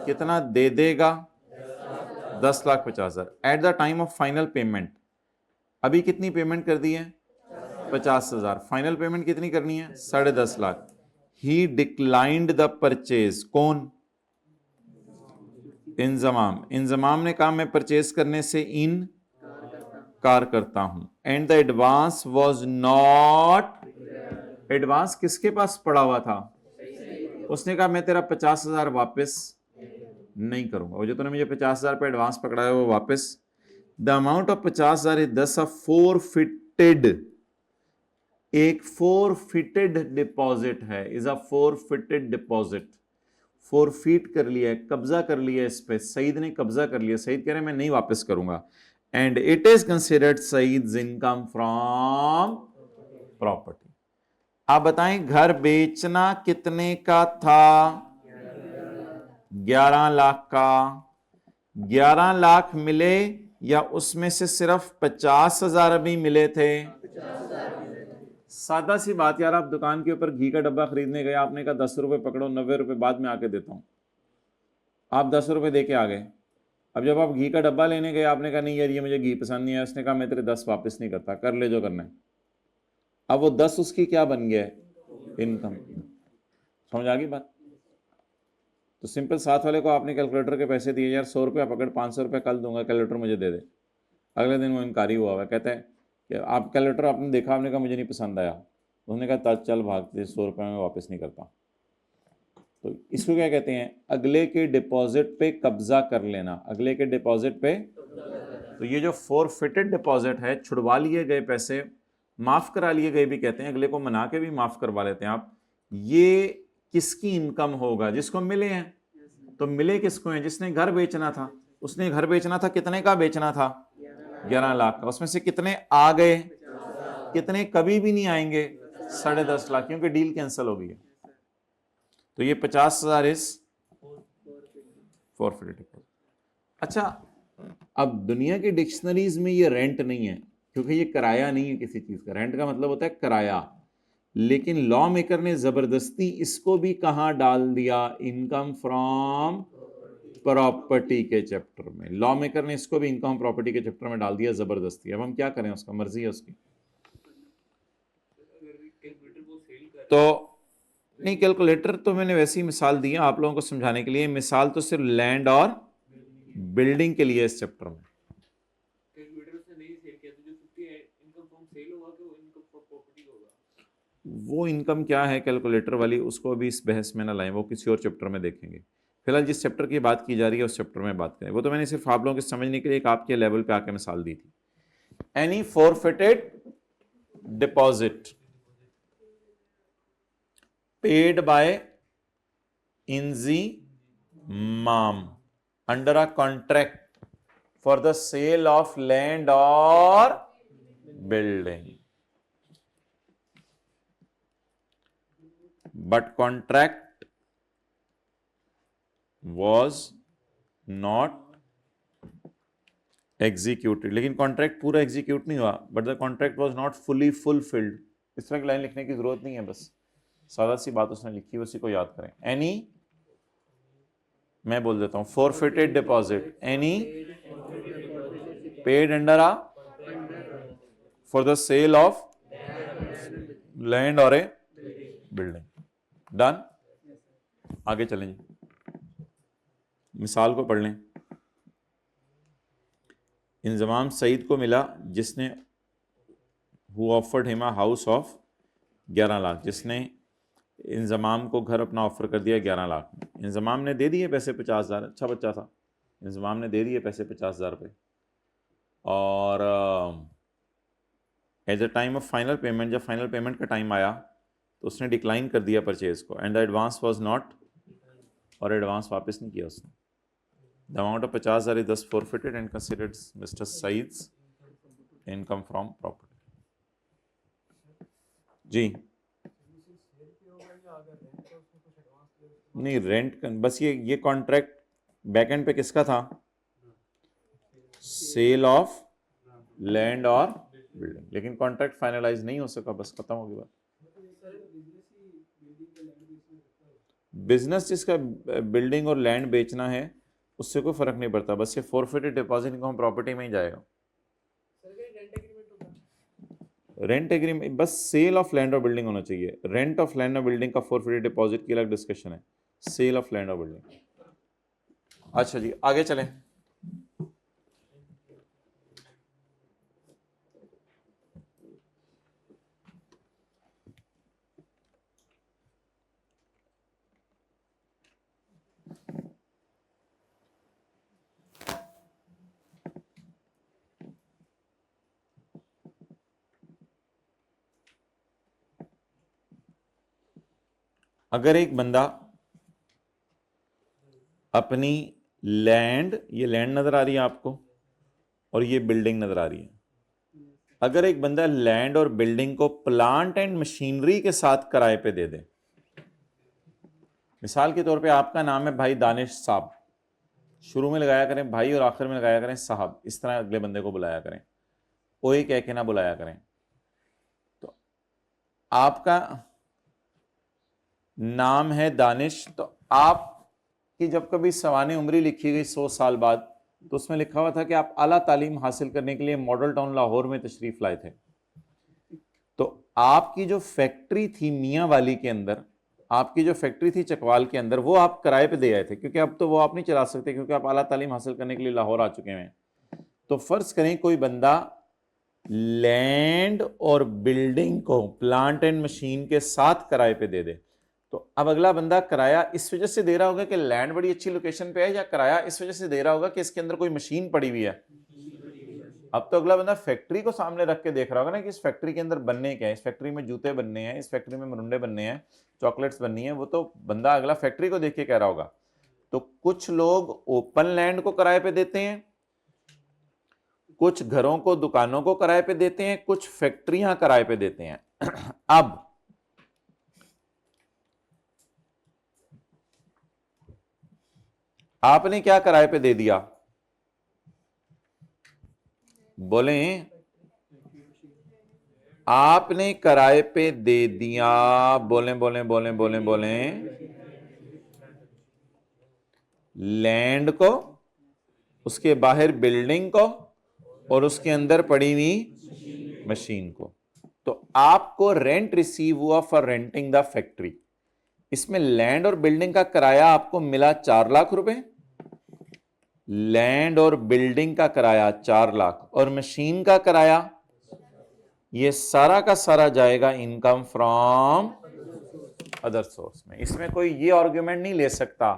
कितना दे देगा? 10,50,000। Eight the time of final payment अभी कितनी पेमेंट कर दी है? 50,000। फाइनल पेमेंट कितनी करनी है? 10.5 लाख। ही डिक्लाइंड द परचेज। कौन? इंजमाम। इंजमाम ने कहा मैं परचेज करने से इनकार करता हूं। And the advance was not. Advance किसके पास पड़ा हुआ था? उसने कहा मैं तेरा 50,000 वापस नहीं करूंगा। वो जो तूने मुझे 50,000 पे एडवांस पकड़ाया वो वापस। द अमाउंट ऑफ 50,000 इज दस अ फोरफिटेड। एक फोरफिटेड डिपॉजिट है, is a forfeited deposit. Forfeit कर लिया है, कब्जा कर लिया इस पे। सईद ने कब्जा कर लिया। सईद कह रहे मैं नहीं वापस करूंगा। And it is considered Saeed's income from property. आप बताएं घर बेचना कितने का था? 11 लाख का। 11 लाख मिले या उसमें से सिर्फ 50,000 अभी मिले थे? सादा सी बात यार, आप दुकान के ऊपर घी का डब्बा खरीदने गए, आपने कहा 10 रुपए पकड़ो, 90 रुपए बाद में आके देता हूं। आप 10 रुपए दे के आ गए। अब जब आप घी का डब्बा लेने गए आपने कहा नहीं यार ये मुझे घी पसंद नहीं है। उसने कहा मैं तेरे 10 वापस नहीं करता, कर ले जो करना है। अब वो 10 उसकी क्या बन गया है? इनकम। समझ आ गई बात? तो सिंपल साथ वाले को आपने कैलकुलेटर के पैसे दिए, यार 100 रुपया पकड़, 500 रुपया कल दूंगा, कैलकुलेटर मुझे दे दे। अगले दिन वो इनकारी हुआ है, कहता है कि आप कैलकुलेटर आपने देखा, आपने कहा मुझे नहीं पसंद आया। उसने कहा चल भाग, 100 रुपया मैं वापस नहीं करता। तो इसको क्या कहते हैं? अगले के डिपॉजिट पे कब्जा कर लेना। अगले के डिपॉजिट पे। तो ये जो फोरफिटेड डिपॉजिट है, छुड़वा लिए गए पैसे, माफ करा लिए गए भी कहते हैं, अगले को मना के भी माफ करवा लेते हैं आप। ये किसकी इनकम होगा? जिसको मिले हैं। तो मिले किसको हैं? जिसने घर बेचना था। उसने घर बेचना था, कितने का बेचना था? 11 लाख का। उसमें से कितने आ गए? कितने कभी भी नहीं आएंगे? 10.5 लाख, क्योंकि डील कैंसिल हो गई है। तो ये 50,000 इज फॉरफिटेड डिपॉजिट। अच्छा, अब दुनिया की डिक्शनरीज में ये रेंट नहीं है, क्योंकि ये किराया नहीं है किसी चीज का। रेंट का मतलब होता है किराया। लेकिन लॉ मेकर ने जबरदस्ती इसको भी कहां डाल दिया? इनकम फ्रॉम प्रॉपर्टी के चैप्टर में। लॉ मेकर ने इसको भी इनकम प्रॉपर्टी के चैप्टर में डाल दिया जबरदस्ती। अब हम क्या करें? उसका मर्जी है उसकी। तो नहीं, कैलकुलेटर तो मैंने वैसी मिसाल दी है आप लोगों को समझाने के लिए। मिसाल तो सिर्फ लैंड और बिल्डिंग के लिए इस चैप्टर में। वो इनकम क्या है कैलकुलेटर वाली, उसको भी इस बहस में ना लाएं, वो किसी और चैप्टर में देखेंगे। फिलहाल जिस चैप्टर की बात की जा रही है उस चैप्टर में बात करें। वो तो मैंने सिर्फ आप लोगों के समझने के लिए एक आपके लेवल पे आके मिसाल दी थी। Any forfeited deposit paid by Inzimam under a contract for the sale of land or building, but contract was not executed. लेकिन कॉन्ट्रैक्ट पूरा एग्जीक्यूट नहीं हुआ, but the contract was not fully fulfilled. इस तरह की लाइन लिखने की जरूरत नहीं है, बस सादा सी बात उसने लिखी, उसी को याद करें। एनी, मैं बोल देता हूं, forfeited deposit, any paid under a for the sale of land or a building. Done. आगे चलें, मिसाल को पढ़ लें। इंजमाम सईद को मिला जिसने who offered him a house of 11 lakh, जिसने इंजमाम को घर अपना ऑफर कर दिया 11 लाख में। इंजमाम ने दे दिए पैसे 50,000, अच्छा बच्चा था, इंजमाम ने दे दिए पैसे 50,000 रुपये, और at the time of final payment, जब फाइनल पेमेंट का टाइम आया तो उसने डिक्लाइन कर दिया परचेज को, and the advance was not, और एडवांस वापस नहीं किया उसने। The amount of 50,000 is thus forfeited and considered mister Saeed's income from property. जी नहीं, रेंट बस ये कॉन्ट्रैक्ट बैक एंड पे किसका था? सेल ऑफ लैंड और बिल्डिंग, लेकिन कॉन्ट्रैक्ट फाइनलाइज नहीं हो सका, बस खत्म हो गई बात। बिजनेस जिसका बिल्डिंग और लैंड बेचना है उससे कोई फर्क नहीं पड़ता, बस ये फॉरफिटेड डिपॉजिट इनकम प्रॉपर्टी में ही जाएगा। रेंट एग्रीमेंट, बस सेल ऑफ लैंड और बिल्डिंग होना चाहिए। रेंट ऑफ लैंड और बिल्डिंग का फॉरफिटेड डिपॉजिट की अलग डिस्कशन है, सेल ऑफ लैंड और बिल्डिंग। अच्छा जी, आगे चलें। अगर एक बंदा अपनी लैंड, ये लैंड नजर आ रही है आपको और ये बिल्डिंग नजर आ रही है, अगर एक बंदा लैंड और बिल्डिंग को प्लांट एंड मशीनरी के साथ किराए पे दे दे, मिसाल के तौर पे आपका नाम है भाई दानिश साहब, शुरू में लगाया करें भाई और आखिर में लगाया करें साहब, इस तरह अगले बंदे को बुलाया करें, ओए कह के ना बुलाया करें। तो आपका नाम है दानिश, तो आपकी जब कभी सवाने उम्री लिखी गई 100 साल बाद, तो उसमें लिखा हुआ था कि आप आला तालीम हासिल करने के लिए मॉडल टाउन लाहौर में तशरीफ लाए थे। तो आपकी जो फैक्ट्री थी मियाँ वाली के अंदर, आपकी जो फैक्ट्री थी चकवाल के अंदर, वो आप किराए पे दे आए थे, क्योंकि अब तो वो आप नहीं चला सकते क्योंकि आप आला तालीम हासिल करने के लिए लाहौर आ चुके हैं। तो फर्ज करें कोई बंदा लैंड और बिल्डिंग को प्लांट एंड मशीन के साथ किराए पे दे दे, तो अब अगला बंदा किराया इस वजह से दे रहा होगा कि लैंड बड़ी अच्छी लोकेशन पे है, या किराया इस वजह से दे रहा होगा कि इसके अंदर कोई मशीन पड़ी हुई है। अब तो अगला बंदा फैक्ट्री को सामने रख के देख रहा होगा ना कि इस फैक्ट्री के अंदर बनने क्या है, इस फैक्ट्री में जूते बनने हैं, इस फैक्ट्री में मरुंडे बनने हैं, चॉकलेट्स बननी है, वो तो बंदा अगला फैक्ट्री को देख के कह रहा होगा। तो कुछ लोग ओपन लैंड को किराए पे देते हैं, कुछ घरों को दुकानों को किराए पे देते हैं, कुछ फैक्ट्रियां किराए पे देते हैं। अब आपने क्या किराए पे दे दिया? बोलें, आपने किराए पे दे दिया, बोलें बोलें बोलें बोलें बोलें, लैंड को, उसके बाहर बिल्डिंग को, और उसके अंदर पड़ी हुई मशीन को। तो आपको रेंट रिसीव हुआ फॉर रेंटिंग द फैक्ट्री। इसमें लैंड और बिल्डिंग का किराया आपको मिला 4 लाख रुपए, लैंड और बिल्डिंग का किराया 4 लाख, और मशीन का किराया, ये सारा का सारा जाएगा इनकम फ्रॉम अदर सोर्स में। इसमें कोई ये आर्ग्यूमेंट नहीं ले सकता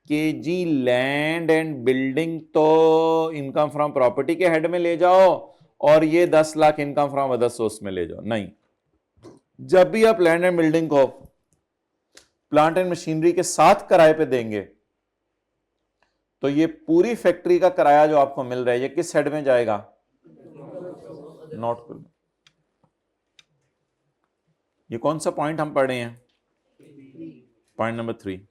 कि जी लैंड एंड बिल्डिंग तो इनकम फ्रॉम प्रॉपर्टी के हेड में ले जाओ और ये 10 lakh income from other source में ले जाओ, नहीं। जब भी आप लैंड एंड बिल्डिंग को प्लांट एंड मशीनरी के साथ किराए पे देंगे तो ये पूरी फैक्ट्री का किराया जो आपको मिल रहा है ये किस हेड में जाएगा? नॉट। ये कौन सा पॉइंट हम पढ़ रहे हैं? Point number 3।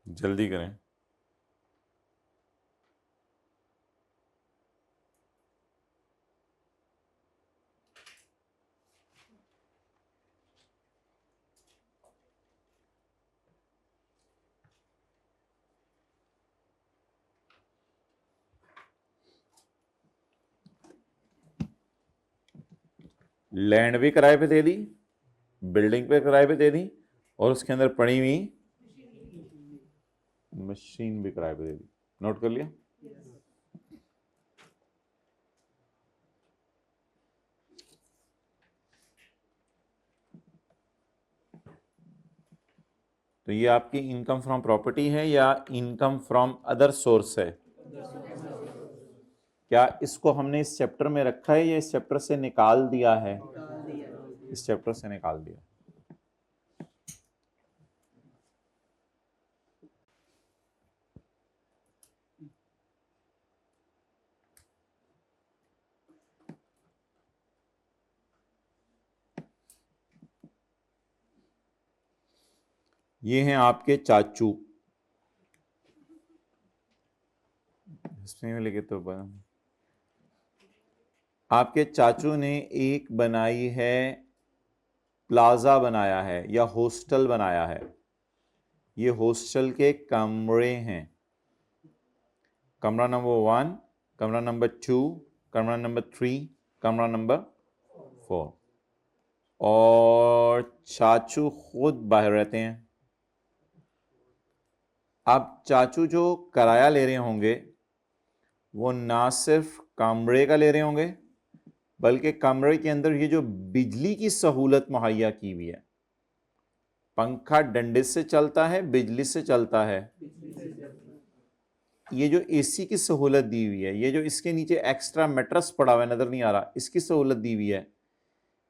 जल्दी करें। लैंड भी किराए पे दे दी, बिल्डिंग पे किराए पे दे दी, और उसके अंदर पड़ी हुई मशीन भी किराए पे दे दी। नोट कर लिया? तो ये आपकी इनकम फ्रॉम प्रॉपर्टी है या इनकम फ्रॉम अदर सोर्स है? क्या इसको हमने इस चैप्टर में रखा है या इस चैप्टर से निकाल दिया है? इस चैप्टर से निकाल दिया। ये हैं आपके चाचू, इसमें लिखे तो आपके चाचू ने एक बनाई है, प्लाजा बनाया है या हॉस्टल बनाया है। ये हॉस्टल के कमरे हैं, कमरा नंबर 1, कमरा नंबर 2, कमरा नंबर 3, कमरा नंबर 4, और चाचू खुद बाहर रहते हैं। अब चाचू जो किराया ले रहे होंगे वो ना सिर्फ कमरे का ले रहे होंगे बल्कि कमरे के अंदर ये जो बिजली की सहूलत मुहैया की हुई है, पंखा डंडे से चलता है, बिजली से चलता है, ये जो एसी की सहूलत दी हुई है, ये जो इसके नीचे एक्स्ट्रा मैट्रेस पड़ा हुआ है नजर नहीं आ रहा, इसकी सहूलत दी हुई है,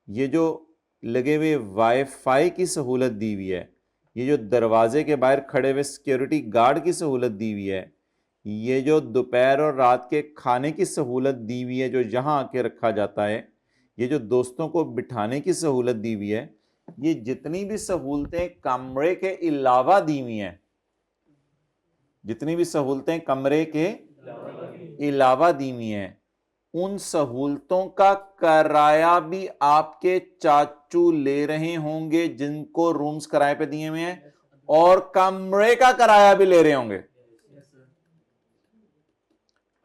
ये जो लगे हुए वाईफाई की सहूलत दी हुई है, ये जो दरवाजे के बाहर खड़े हुए सिक्योरिटी गार्ड की सहूलत दी हुई है, ये जो दोपहर और रात के खाने की सहूलत दी हुई है जो यहाँ आके रखा जाता है, ये जो दोस्तों को बिठाने की सहूलत दी हुई है, ये जितनी भी सहूलतें कमरे के अलावा दी हुई हैं, जितनी भी सहूलतें कमरे के अलावा दी हुई हैं, उन सहूलतों का किराया भी आपके चाचू ले रहे होंगे जिनको रूम्स किराए पे दिए हुए हैं, और कमरे का किराया भी ले रहे होंगे।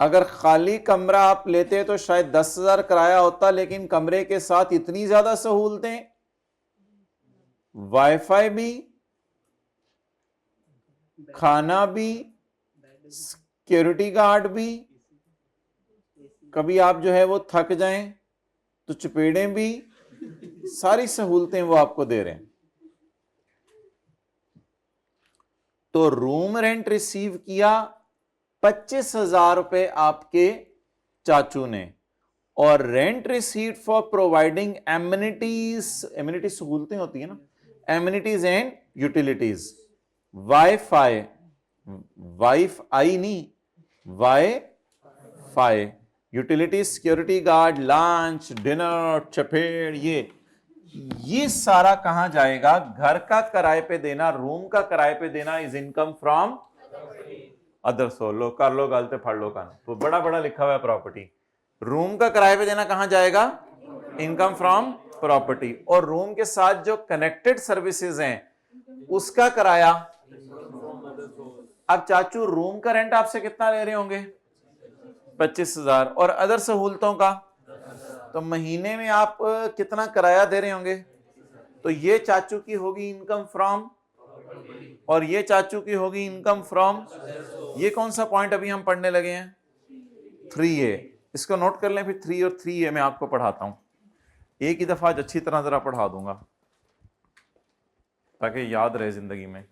अगर खाली कमरा आप लेते तो शायद 10,000 किराया होता, लेकिन कमरे के साथ इतनी ज्यादा सहूलतें, वाईफाई भी, खाना भी, सिक्योरिटी गार्ड भी, कभी आप जो है वो थक जाएं तो चपेड़ें भी, सारी सहूलतें वो आपको दे रहे हैं। तो रूम रेंट रिसीव किया 25,000 रुपए आपके चाचू ने, और rent received for providing amenities, amenity सहूलतें होती है ना, amenities and utilities, wifi, wifi नहीं, wifi, utility, security guard, lunch, dinner, चपेड़, ये सारा कहां जाएगा? घर का किराए पे देना, रूम का किराए पे देना is income from other source. लो कर लो गलते फड़ लो कान, तो बड़ा बड़ा लिखा हुआ है प्रॉपर्टी। रूम का किराए पे देना कहां जाएगा? Income from property. और रूम के साथ जो कनेक्टेड सर्विसेज हैं उसका किराया, अब चाचू रूम का रेंट आपसे कितना ले रहे होंगे? 25,000, और अदर सहूलतों का तो महीने में आप कितना किराया दे रहे होंगे, तो ये चाचू की होगी इनकम फ्रॉम और ये चाचू की होगी इनकम फ्रॉम। ये कौन सा पॉइंट अभी हम पढ़ने लगे हैं, 3A। इसको नोट कर लें, फिर 3 और 3A मैं आपको पढ़ाता हूं, एक ही दफा आज अच्छी तरह जरा पढ़ा दूंगा ताकि याद रहे जिंदगी में।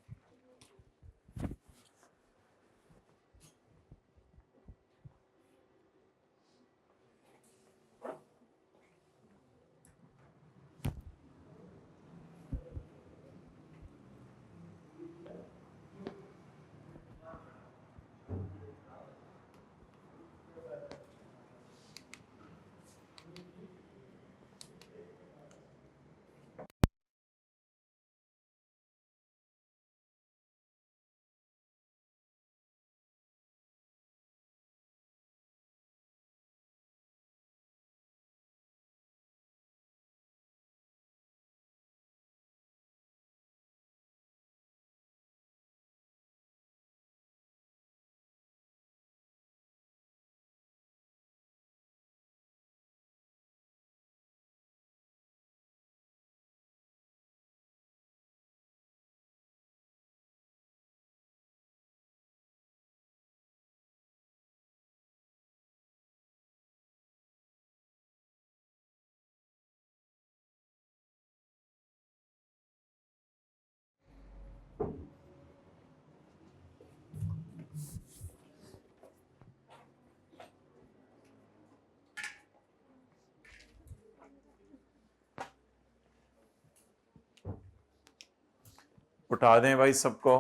उठा दें भाई सबको,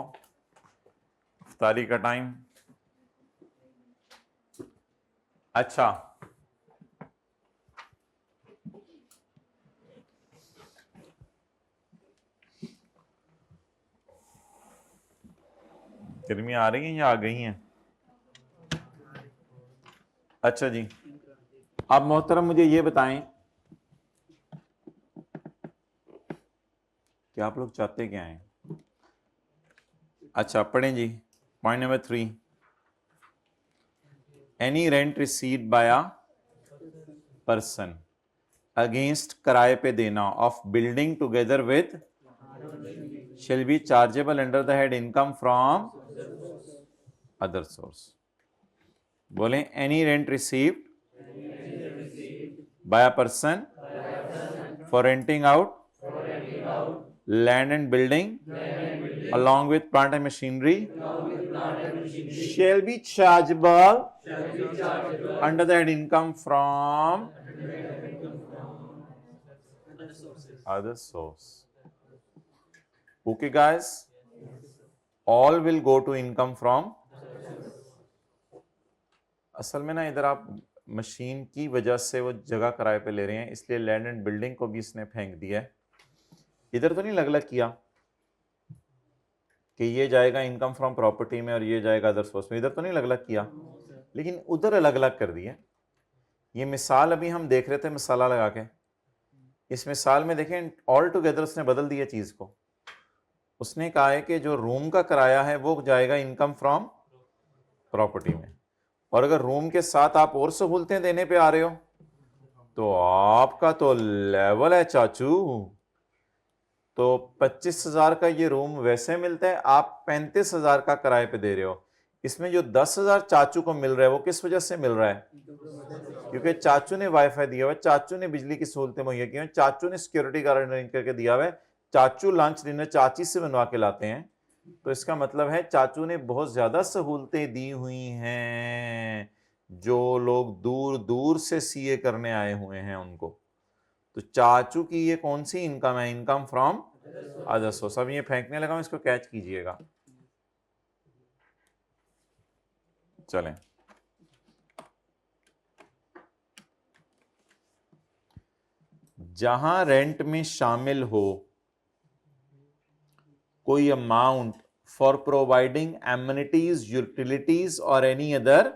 इफ्तारी का टाइम। अच्छा, गर्मी आ रही है या आ गई हैं? अच्छा जी, अब मोहतरम मुझे ये बताएं कि आप लोग चाहते क्या हैं। अच्छा पढ़ें जी, point number 3, any rent received by a person against किराए पे देना of building together with shall be chargeable under the head income from other source। बोलें, any rent received by a person for renting out land and building along with plant and machinery shall be chargeable under the head income from other source। Okay guys, all will go to income from। असल में ना इधर आप machine की वजह से वो जगह किराए पे ले रहे हैं, इसलिए लैंड एंड बिल्डिंग को भी इसने फेंक दिया है। इधर तो नहीं अलग अलग किया कि ये जाएगा इनकम फ्रॉम प्रॉपर्टी में और ये जाएगा अदर सोर्स में, इधर तो नहीं अलग अलग किया, लेकिन उधर अलग अलग कर दिया। ये मिसाल अभी हम देख रहे थे मसाला लगा के, इस मिसाल में देखें ऑल टुगेदर उसने बदल दिया चीज को। उसने कहा है कि जो रूम का किराया है वो जाएगा इनकम फ्रॉम प्रॉपर्टी में, और अगर रूम के साथ आप और सहूलतें देने पे आ रहे हो तो आपका तो लेवल है चाचू। तो 25,000 का ये रूम वैसे मिलता है, आप 35,000 का किराए पे दे रहे हो। इसमें जो 10,000 चाचू को मिल रहा है वो किस वजह से मिल रहा है, क्योंकि चाचू ने वाईफाई दिया हुआ है, चाचू ने बिजली की सहूलतें मुहैया की हैं, चाचू ने सिक्योरिटी गार्ड अरेंज करके दिया हुआ है, चाचू लंच डिनर चाची से बनवा के लाते हैं। तो इसका मतलब है चाचू ने बहुत ज्यादा सहूलतें दी हुई हैं जो लोग दूर दूर से सीए करने आए हुए हैं उनको। तो चाचू की ये कौन सी इनकम है, इनकम फ्रॉम अदर सोर्स। अब ये फेंकने लगा हूं, इसको कैच कीजिएगा। चलें, जहां रेंट में शामिल हो कोई amount for providing amenities, utilities और any other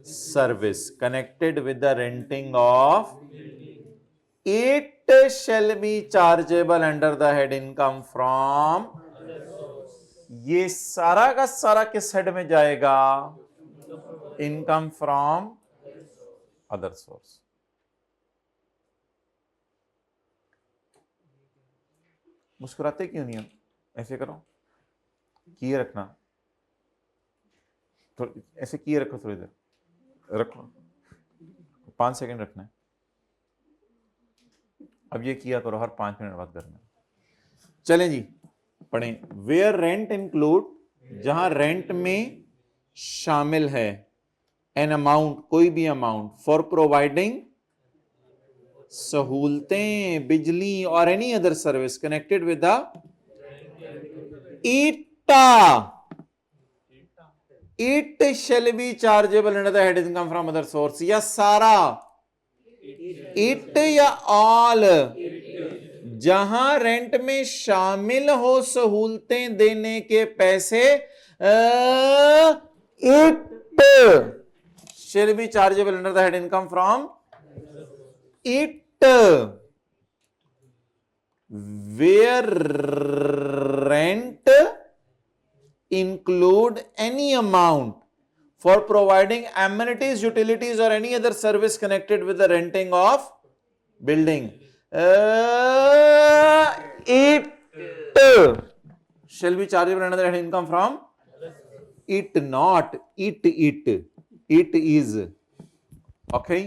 service connected with the renting of it shall be chargeable under the head income from। ये सारा का सारा किस हेड में जाएगा, इनकम फ्रॉम अदर सोर्स। मुस्कुराते क्यों नहीं हो? ऐसे करो, किए रखना, थोड़ी ऐसे किए रखो, थोड़ी देर रखो, 5 सेकंड रखना है। अब ये किया करो, हर 5 मिनट बाद करना है। चलें जी, पढ़ें। वेयर रेंट इंक्लूड, जहां रेंट में शामिल है एन अमाउंट, कोई भी अमाउंट, फॉर प्रोवाइडिंग सहूलतें, बिजली और any other service connected with the eta, it shall be chargeable under the head income from other source, या सारा, it या all, जहां रेंट में शामिल हो सहूलतें देने के पैसे, it shall be chargeable under the head income from it. Where rent include any amount for providing amenities, utilities or any other service connected with the renting of building, it shall be chargeable under the income from it, not it is. Okay,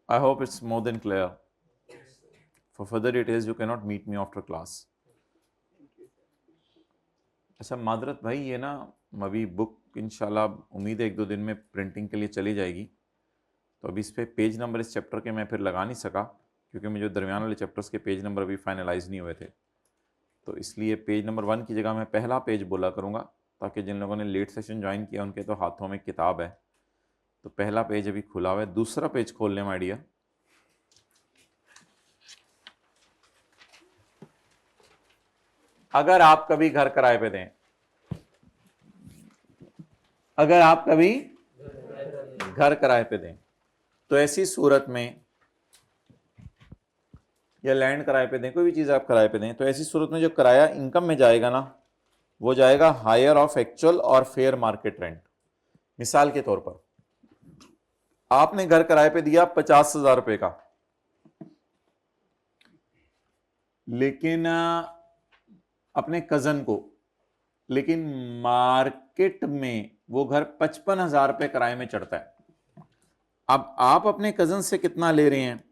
I hope it's more than clear. For further details you cannot meet me after class. अच्छा मादरत भाई, ये ना अभी book इंशाल्लाह उम्मीद है 1-2 दिन में प्रिंटिंग के लिए चली जाएगी, तो अभी इस पे पेज नंबर इस चैप्टर के मैं फिर लगा नहीं सका, क्योंकि मुझे दरमियान वाले चैप्टर्स के पेज नंबर अभी फाइनलाइज नहीं हुए थे, तो इसलिए पेज नंबर 1 की जगह मैं पहला पेज बोला करूँगा, ताकि जिन लोगों ने लेट सेशन ज्वाइन किया उनके तो हाथों में किताब है, तो पहला पेज अभी खुला हुआ है। दूसरा पेज खोल लें माय डियर। अगर आप कभी घर किराए पे दें, अगर आप कभी घर किराए पे दें, तो ऐसी सूरत में, या लैंड किराए पे दें, कोई भी चीज आप किराए पे दें, तो ऐसी सूरत में जो किराया इनकम में जाएगा ना, वो जाएगा हायर ऑफ एक्चुअल और फेयर मार्केट रेंट। मिसाल के तौर पर आपने घर किराए पे दिया 50,000 रुपए का, लेकिन अपने कजन को, लेकिन मार्केट में वो घर 55,000 रुपए किराए में चढ़ता है। अब आप अपने कजन से कितना ले रहे हैं,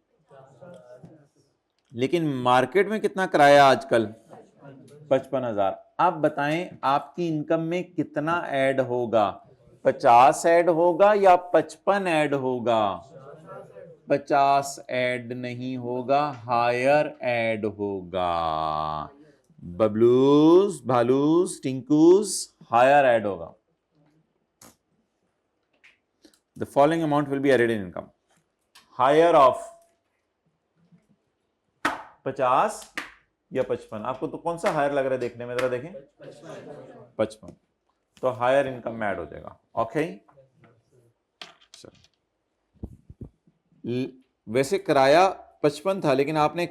लेकिन मार्केट में कितना किराया आजकल, 55,000। आप बताएं आपकी इनकम में कितना ऐड होगा, 50 ऐड होगा या 55 ऐड होगा? 50 ऐड नहीं होगा, हायर ऐड होगा। बबलूज, भालूज, टिंकूज, हायर ऐड होगा। The following amount will be added in income. Higher of 50 या 55, आपको तो कौन सा हायर लग रहा है देखने में, जरा देखें। 55, तो हायर इनकम में ऐड हो जाएगा। ओके, वैसे किराया 55 था, लेकिन आपने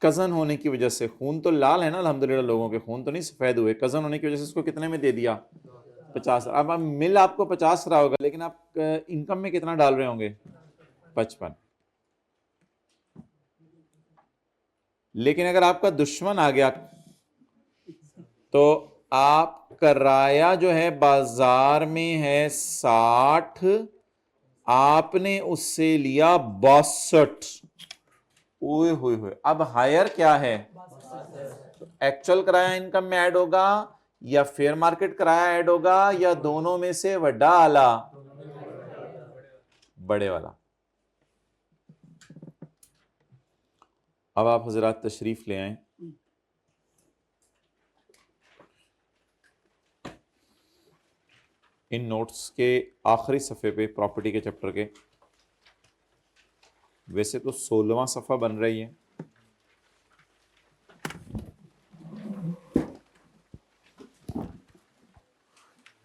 कजन होने की वजह से, खून तो लाल है ना अल्हम्दुलिल्लाह, लोगों के खून तो नहीं सफेद हुए, कजन होने की वजह से इसको कितने में दे दिया, 50। अब मिल आपको 50 रहा होगा, लेकिन आप इनकम में कितना डाल रहे होंगे, 55। लेकिन अगर आपका दुश्मन आ गया, तो आप किराया जो है बाजार में है 60, आपने उससे लिया 62। ओए होए होए, अब हायर क्या है, एक्चुअल किराया इनकम में ऐड होगा या फेयर मार्केट किराया ऐड होगा, या दोनों में से वड्डा आला, बड़े वाला। अब आप हजरात तशरीफ ले आए। इन नोट्स के आखिरी सफ़े पे प्रॉपर्टी के चैप्टर के, वैसे तो 16वां सफ़ा बन रही है,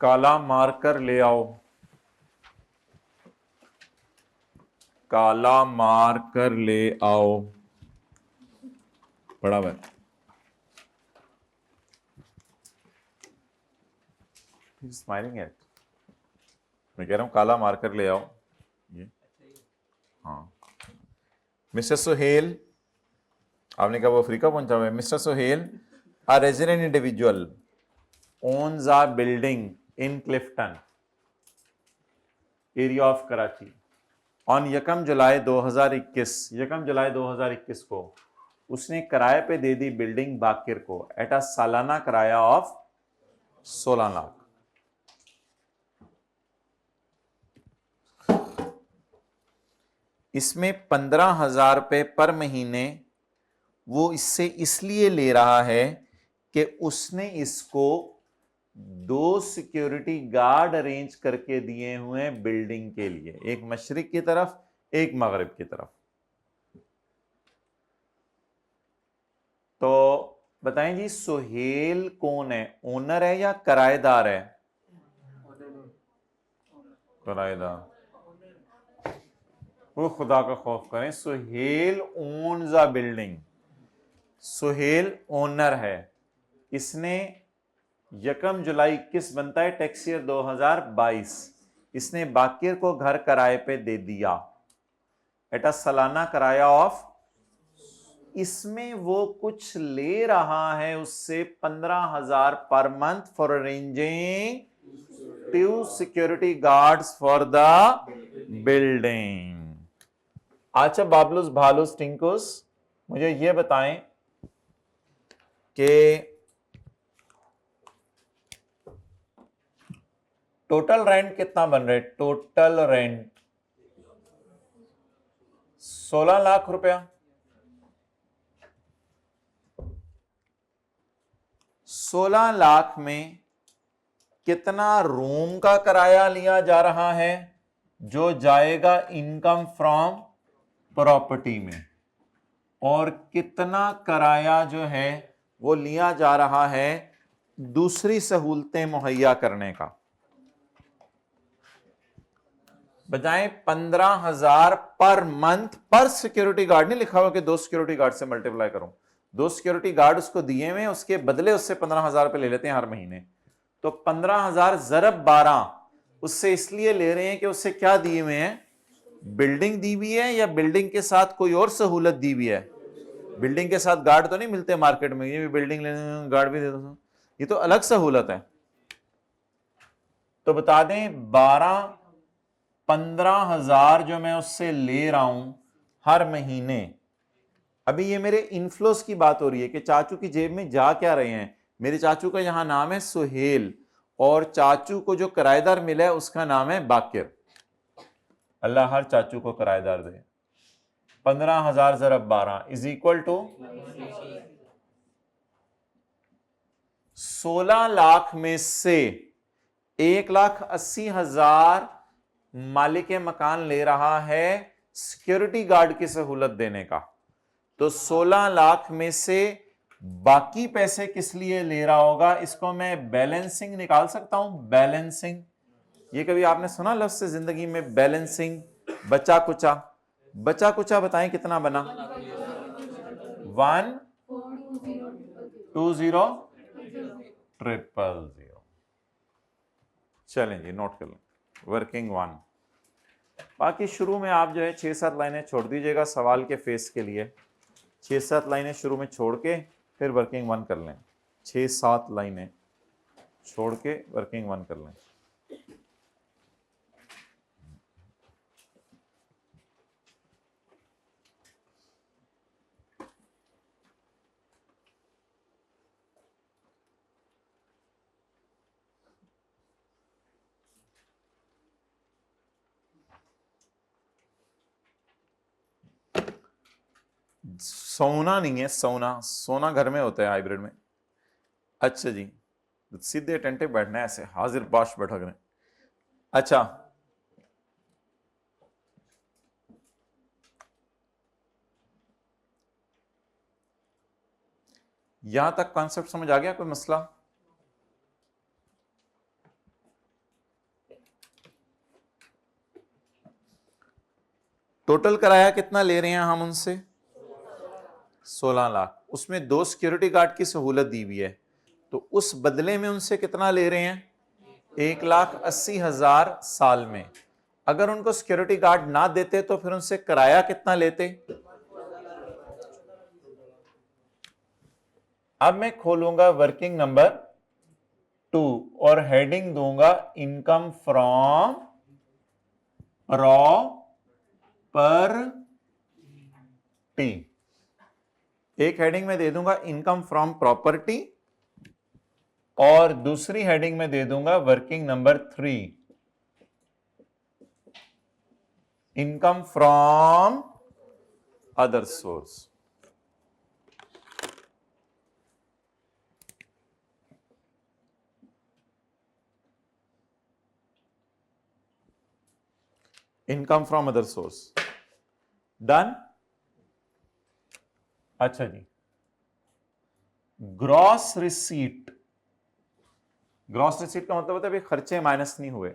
काला मार्कर ले आओ, काला मार्कर ले आओ, बराबर। स्माइलिंग एट, मैं कह रहा हूं काला मार्कर ले आओ। ये हाँ, मिस्टर सुहेल, आपने कहा वो अफ्रीका पहुंचा हुआ है। Mister Sohail, a resident individual owns a building in Clifton, area of Karachi. On 1 जुलाई 2021 को उसने किराए पे दे दी बिल्डिंग बाकिर को एट अ सालाना किराया ऑफ 16 लाख। इसमें 15,000 रुपए पर महीने वो इससे इसलिए ले रहा है कि उसने इसको 2 सिक्योरिटी गार्ड अरेंज करके दिए हुए हैं बिल्डिंग के लिए, एक मशरिक की तरफ एक मगरिब की तरफ। तो बताएं जी, सुहेल कौन है, ओनर है या किराएदार है? किराएदार। वो खुदा का खौफ करें, Sohail owns a building, Sohail owner है। इसने 1 जुलाई 21 बनता है टैक्स ईयर 2022, इसने बाकिर को घर किराए पे दे दिया एट अ सालाना किराया ऑफ, इसमें वो कुछ ले रहा है उससे 15,000 per month for arranging 2 security guards for the building. अच्छा बाबलूस भालूस टिंकुस, मुझे ये बताएं कि टोटल रेंट कितना बन रहा है? टोटल रेंट 16 लाख रुपया। 16 लाख में कितना रूम का किराया लिया जा रहा है जो जाएगा इनकम फ्रॉम प्रॉपर्टी में, और कितना किराया जो है वो लिया जा रहा है दूसरी सहूलतें मुहैया करने का? बजाय 15,000 पर मंथ पर सिक्योरिटी गार्ड नहीं लिखा हुआ कि 2 सिक्योरिटी गार्ड से मल्टीप्लाई करूं, 2 सिक्योरिटी गार्ड उसको दिए हुए, उसके बदले उससे 15,000 रुपए ले लेते हैं हर महीने। तो 15,000 ज़रब 12 उससे इसलिए ले रहे हैं कि उससे क्या दिए हुए हैं? बिल्डिंग दी हुई है, या बिल्डिंग के साथ कोई और सहूलत दी हुई है? बिल्डिंग के साथ गार्ड तो नहीं मिलते मार्केट में, ये भी बिल्डिंग लेने गार्ड भी दे दो, ये तो अलग सहूलत है। तो बता दें 15,000 जो मैं उससे ले रहा हूं हर महीने, अभी ये मेरे इनफ्लोस की बात हो रही है कि चाचू की जेब में जा क्या रहे हैं। मेरे चाचू का यहां नाम है सुहेल, और चाचू को जो किराएदार मिला है उसका नाम है बाकिर। अल्लाह हर चाचू को किराएदार दे। 15,000 ज़रब 12 इज इक्वल टू 16 लाख में से 1,80,000 मालिक मकान ले रहा है सिक्योरिटी गार्ड की सहूलत देने का। तो 16 लाख में से बाकी पैसे किस लिए ले रहा होगा? इसको मैं बैलेंसिंग निकाल सकता हूं। बैलेंसिंग, ये कभी आपने सुना लफ्ज से जिंदगी में? बैलेंसिंग, बचा कुचा। बचा कुचा बताएं कितना बना? 1,20,000,000। चलें जी, नोट कर लें। वर्किंग 1। बाकी शुरू में आप जो है 6-7 लाइनें छोड़ दीजिएगा सवाल के फेस के लिए। 6-7 लाइनें शुरू में छोड़ के फिर वर्किंग 1 कर लें। 6-7 लाइनें छोड़ के वर्किंग 1 कर लें। सोना नहीं है, सोना, सोना घर में होता है हाइब्रिड में। अच्छा जी, सीधे अटेंटिव बैठना है, ऐसे हाजिर बाश बैठा करें। अच्छा, यहां तक कॉन्सेप्ट समझ आ गया? कोई मसला? टोटल किराया कितना ले रहे हैं हम उनसे? 16 लाख। उसमें 2 सिक्योरिटी गार्ड की सहूलत दी हुई है, तो उस बदले में उनसे कितना ले रहे हैं? 1,80,000 साल में। अगर उनको सिक्योरिटी गार्ड ना देते तो फिर उनसे किराया कितना लेते? अब मैं खोलूंगा वर्किंग नंबर 2 और हेडिंग दूंगा इनकम फ्रॉम प्रॉपर्टी। एक हेडिंग में दे दूंगा इनकम फ्रॉम प्रॉपर्टी और दूसरी हेडिंग में दे दूंगा working number 3 income from other source. Income from other source done. अच्छा जी, ग्रॉस रिसीट। ग्रॉस रिसीट का मतलब होता है खर्चे माइनस नहीं हुए।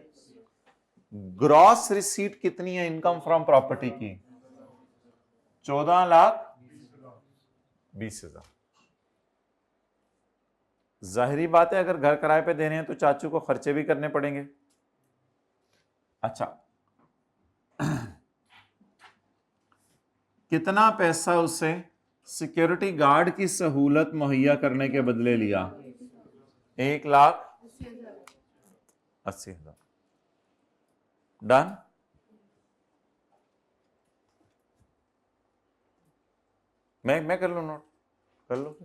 ग्रॉस रिसीट कितनी है इनकम फ्रॉम प्रॉपर्टी की? 14,20,000। जाहिरी बात है अगर घर किराए पे देने हैं तो चाचू को खर्चे भी करने पड़ेंगे। अच्छा, कितना पैसा उसे सिक्योरिटी गार्ड की सहूलत मुहैया करने के बदले लिया? 1,80,000। डन। मैं कर लू नोट, कर लो।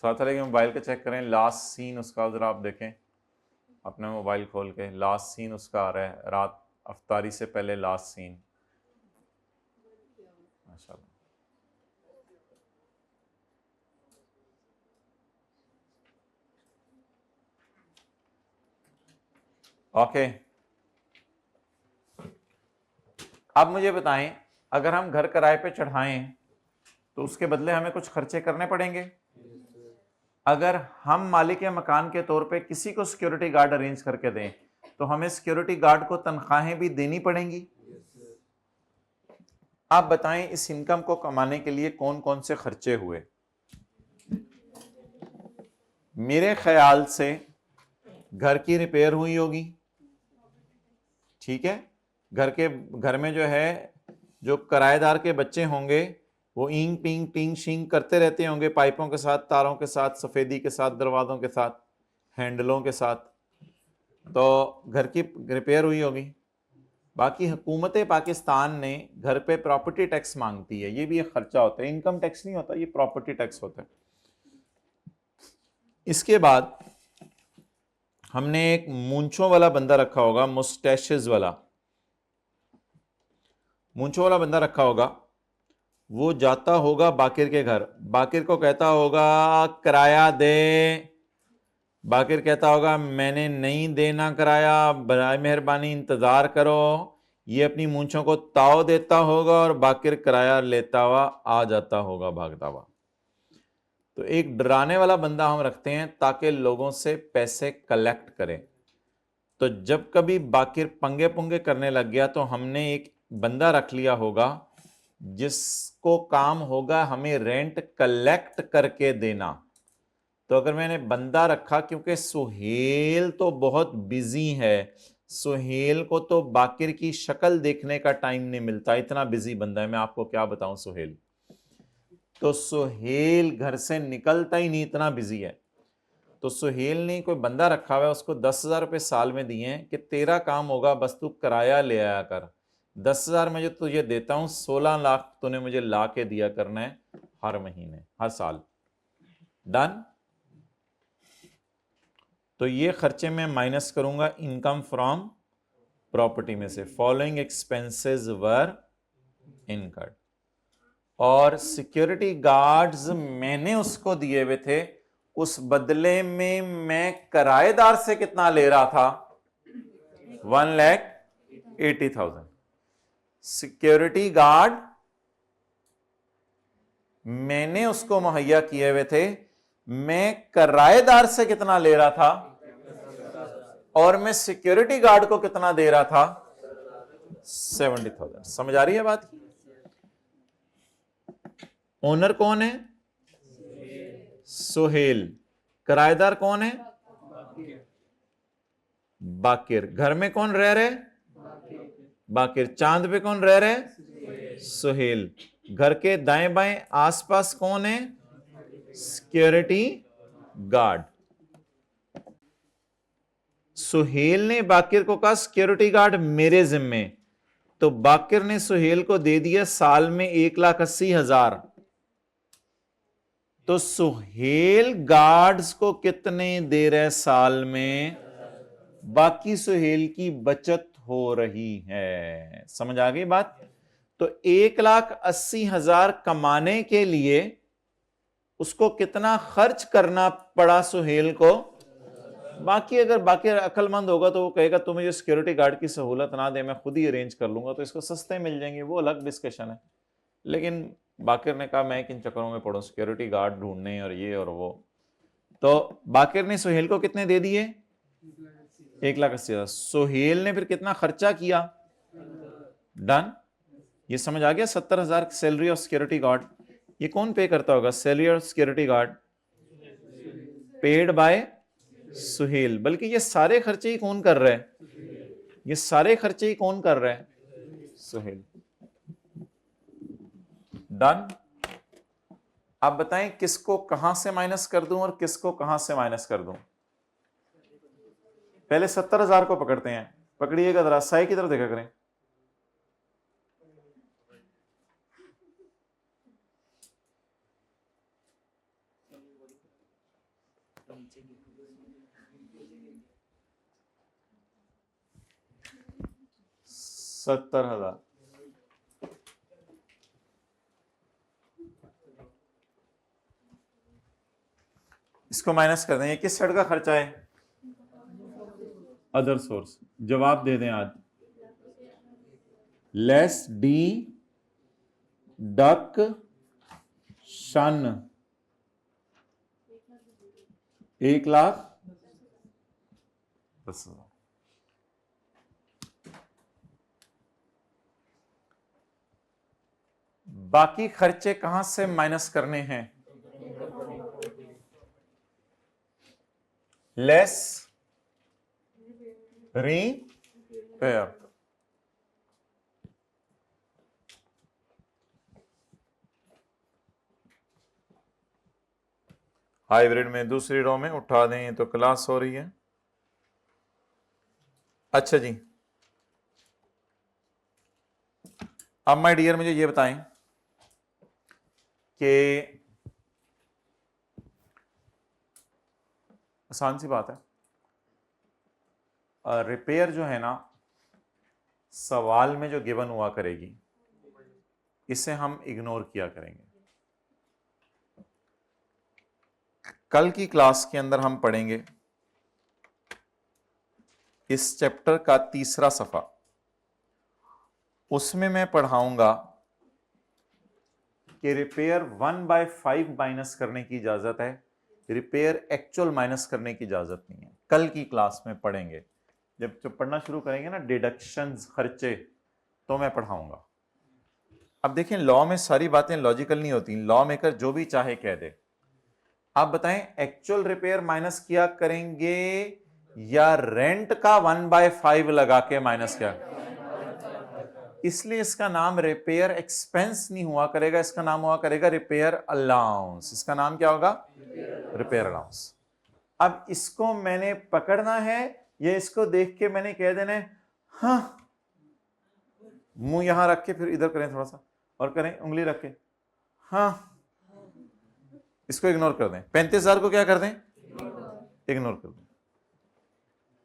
साथ वाले मोबाइल का चेक करें, लास्ट सीन उसका जरा आप देखें अपने मोबाइल खोल के। लास्ट सीन उसका आ रहा है, रात अफ्तारी से पहले लास्ट सीन। माशाल्लाह। ओके, अब मुझे बताएं अगर हम घर किराए पे चढ़ाएं तो उसके बदले हमें कुछ खर्चे करने पड़ेंगे। अगर हम मालिक मकान के तौर पे किसी को सिक्योरिटी गार्ड अरेंज करके दें तो हमें सिक्योरिटी गार्ड को तनख्वाहें भी देनी पड़ेंगी। आप बताएं इस इनकम को कमाने के लिए कौन कौन से खर्चे हुए? मेरे ख्याल से घर की रिपेयर हुई होगी, ठीक है। घर में जो है जो किराएदार के बच्चे होंगे वो ईंग पिंग टिंग शिंग करते रहते होंगे, पाइपों के साथ, तारों के साथ, सफेदी के साथ, दरवाजों के साथ, हैंडलों के साथ, तो घर की रिपेयर हुई होगी। बाकी हुकूमत पाकिस्तान ने घर पे प्रॉपर्टी टैक्स मांगती है, ये भी एक खर्चा होता है, इनकम टैक्स नहीं होता, ये प्रॉपर्टी टैक्स होता है। इसके बाद हमने एक मूंछों वाला बंदा रखा होगा, मुस्टैशेस वाला, मूंछों वाला बंदा रखा होगा। वो जाता होगा बाकिर के घर, बाकिर को कहता होगा किराया दे। बाकिर कहता होगा मैंने नहीं देना किराया, बराए मेहरबानी इंतजार करो। ये अपनी मूंछों को ताव देता होगा और बाकिर किराया लेता हुआ आ जाता होगा भागता हुआ। तो एक डराने वाला बंदा हम रखते हैं ताकि लोगों से पैसे कलेक्ट करें। तो जब कभी बाकिर पंगे पुंगे करने लग गया तो हमने एक बंदा रख लिया होगा जिसको काम होगा हमें रेंट कलेक्ट करके देना। तो अगर मैंने बंदा रखा, क्योंकि सुहेल तो बहुत बिजी है, सुहेल को तो बाकिर की शक्ल देखने का टाइम नहीं मिलता, इतना बिजी बंदा है, मैं आपको क्या बताऊं सुहेल। तो सुहेल घर से निकलता ही नहीं, इतना बिजी है। तो सुहेल ने कोई बंदा रखा हुआ है, उसको 10,000 रुपये साल में दिए हैं कि तेरा काम होगा बस तू किराया ले आया कर। 10,000 में जो तुझे देता हूं 16 लाख तूने मुझे ला के दिया करना है हर महीने, हर साल। डन। तो ये खर्चे में माइनस करूंगा इनकम फ्रॉम प्रॉपर्टी में से। फॉलोइंग एक्सपेंसेस वर इनकर्ड। और सिक्योरिटी गार्ड्स मैंने उसको दिए हुए थे, उस बदले में मैं किराएदार से कितना ले रहा था? 1,80,000। सिक्योरिटी गार्ड मैंने उसको मुहैया किए हुए थे, मैं किराएदार से कितना ले रहा था और मैं सिक्योरिटी गार्ड को कितना दे रहा था? 70,000। समझ आ रही है बात? ओनर कौन है? सुहेल। किराएदार कौन है? बाकिर। घर में कौन रह रहे? बाकिर। चांद पे कौन रह रहे? सुहेल। घर के दाएं बाएं आसपास कौन है? Security guard. सुहेल ने बाकिर को कहा सिक्योरिटी गार्ड मेरे जिम्मे, तो बाकिर ने सुहेल को दे दिया साल में 1,80,000। तो सुहेल गार्ड्स को कितने दे रहे साल में? बाकी सुहेल की बचत हो रही है। समझ आ गई बात? तो 1,80,000 कमाने के लिए उसको कितना खर्च करना पड़ा सुहेल को? बाकी अगर बाकी अक्लमंद होगा तो वो कहेगा तुम्हें जो सिक्योरिटी गार्ड की सहूलत ना दे, मैं खुद ही अरेंज कर लूंगा, तो इसको सस्ते मिल जाएंगे, वो अलग डिस्कशन है। लेकिन बाकिर ने कहा मैं किन चक्करों में पढ़ूं, सिक्योरिटी गार्ड ढूंढने और ये और वो। तो बाकिर ने सुहेल को कितने दे दिए? 1,80,000। सुहेल ने फिर कितना खर्चा किया? डन। ये समझ आ गया? 70,000 सैलरी ऑफ सिक्योरिटी गार्ड। ये कौन पे करता होगा? Salary of security guard paid by Sohail. बल्कि ये सारे खर्चे ही कौन कर रहा है? ये सारे खर्चे ही कौन कर रहा है? सुहेल। डन। अब बताएं किसको कहां से माइनस कर दूं और किसको कहां से माइनस कर दूं? पहले 70,000 को पकड़ते हैं। पकड़िएगा जरा, साई की तरफ देखा करें। $70,000। इसको माइनस कर दें। ये किस साइड का खर्चा है? Other source. जवाब दे दें आज। लेस डी डक शन 1,10,000। बाकी खर्चे कहां से माइनस करने हैं? Less repair. हाइब्रिड में दूसरी रो में उठा दें तो क्लास हो रही है। अच्छा जी, अब माय डियर मुझे ये बताएं कि आसान सी बात है, रिपेयर जो है ना सवाल में जो गिवन हुआ करेगी इसे हम इग्नोर किया करेंगे। कल की क्लास के अंदर हम पढ़ेंगे इस चैप्टर का 3रा सफा। उसमें मैं पढ़ाऊंगा कि रिपेयर 1/5 माइनस करने की इजाजत है, रिपेयर एक्चुअल माइनस करने की इजाजत नहीं है। कल की क्लास में पढ़ेंगे। जब पढ़ना शुरू करेंगे ना डिडक्शंस, खर्चे, तो मैं पढ़ाऊंगा। अब देखें, लॉ में सारी बातें लॉजिकल नहीं होती। लॉ मेकर जो भी चाहे कह दे। आप बताएं एक्चुअल रिपेयर माइनस किया करेंगे या रेंट का 1/5 लगा के माइनस किया? इसलिए इसका नाम रिपेयर एक्सपेंस नहीं हुआ करेगा, इसका नाम हुआ करेगा रिपेयर अलाउंस। इसका नाम क्या होगा? Repair allowance. अब इसको मैंने पकड़ना है या इसको देख के मैंने कह देना है हाँ, मुंह यहां रख के फिर इधर करें थोड़ा सा और करें उंगली रख के हाँ, इसको इग्नोर कर दें। 35,000 को क्या कर दें? इग्नोर कर दें।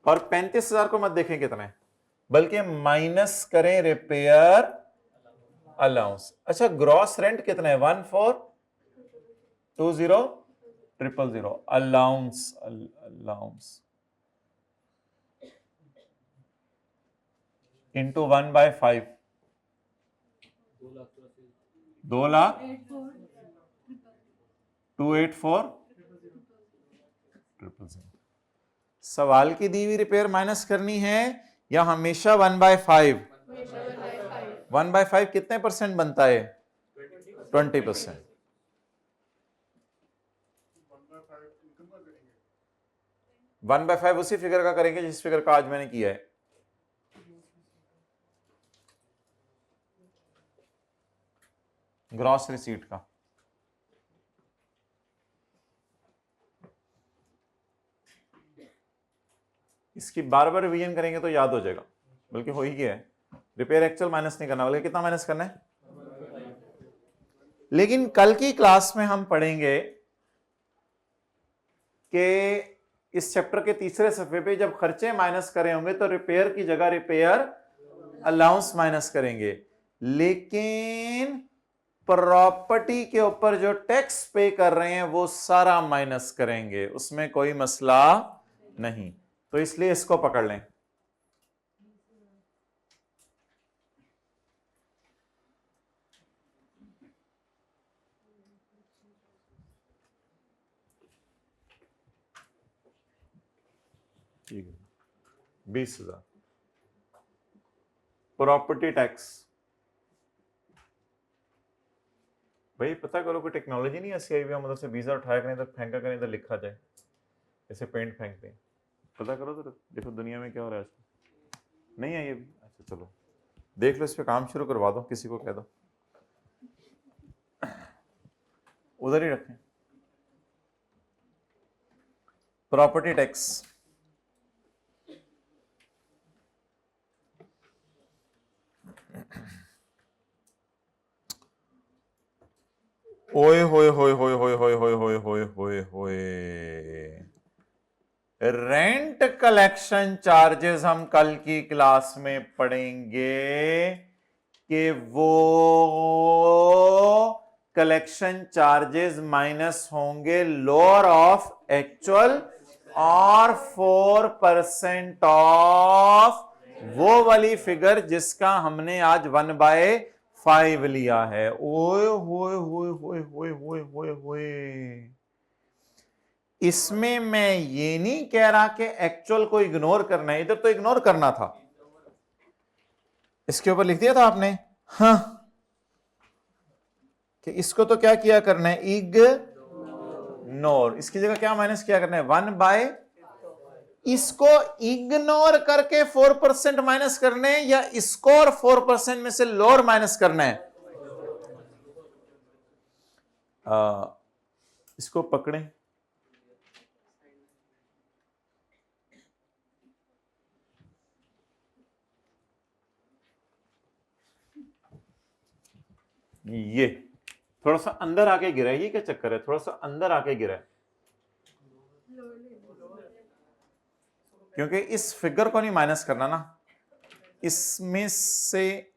और 35,000 को मत देखें कितना है, बल्कि माइनस करें रिपेयर अलाउंस। अच्छा, ग्रॉस रेंट कितना है? 1420,000 अलाउंस इंटू 1/5 2,02,84,000। सवाल की दी हुई रिपेयर माइनस करनी है या हमेशा 1/5? 1/5 कितने परसेंट बनता है? 20%। 1/5 उसी फिगर का करेंगे जिस फिगर का आज मैंने किया है। ग्रॉस रिसीट का। इसकी बार बार रिवीजन करेंगे तो याद हो जाएगा, बल्कि हो ही गया है। रिपेयर एक्चुअल माइनस नहीं करना, बल्कि कितना माइनस करना है। लेकिन कल की क्लास में हम पढ़ेंगे कि इस चैप्टर के तीसरे सफे पे जब खर्चे माइनस करे होंगे तो रिपेयर की जगह रिपेयर अलाउंस माइनस करेंगे, लेकिन प्रॉपर्टी के ऊपर जो टैक्स पे कर रहे हैं वो सारा माइनस करेंगे, उसमें कोई मसला नहीं। तो इसलिए इसको पकड़ लें। ठीक है, 20,000 प्रॉपर्टी टैक्स। भाई पता करो कोई टेक्नोलॉजी नहीं ऐसी आई हुई मतलब से वीजा उठाया करें तो फेंका करें तो लिखा जाए, जैसे पेंट फेंकते हैं। पता करो तो देखो दुनिया में क्या हो रहा है आजकल। नहीं है ये भी? अच्छा चलो देख लो, इस पे काम शुरू करवा दो, किसी को कह दो उधर ही रखें। प्रॉपर्टी टैक्स, ओए होए होए होए होए होए होए होए होए होए होए, रेंट कलेक्शन चार्जेस हम कल की क्लास में पढ़ेंगे कि वो कलेक्शन चार्जेस माइनस होंगे लोअर ऑफ एक्चुअल और 4% ऑफ वो वाली फिगर जिसका हमने आज 1/5 लिया है। ओए होए होए होए होए होए होए होए, इसमें मैं ये नहीं कह रहा कि एक्चुअल को इग्नोर करना है, इधर तो इग्नोर करना था। इसके ऊपर लिख दिया था आपने हाँ कि इसको तो क्या किया करना है, इग्नोर। इसकी जगह क्या माइनस किया करना है, 1/, इसको इग्नोर करके 4% माइनस करने हैं या इसको और 4% में से लोअर माइनस करना है। इसको पकड़ें, ये थोड़ा सा अंदर आके गिरा है। ये क्या चक्कर है, थोड़ा सा अंदर आके गिरा है क्योंकि इस फिगर को नहीं माइनस करना ना, इसमें से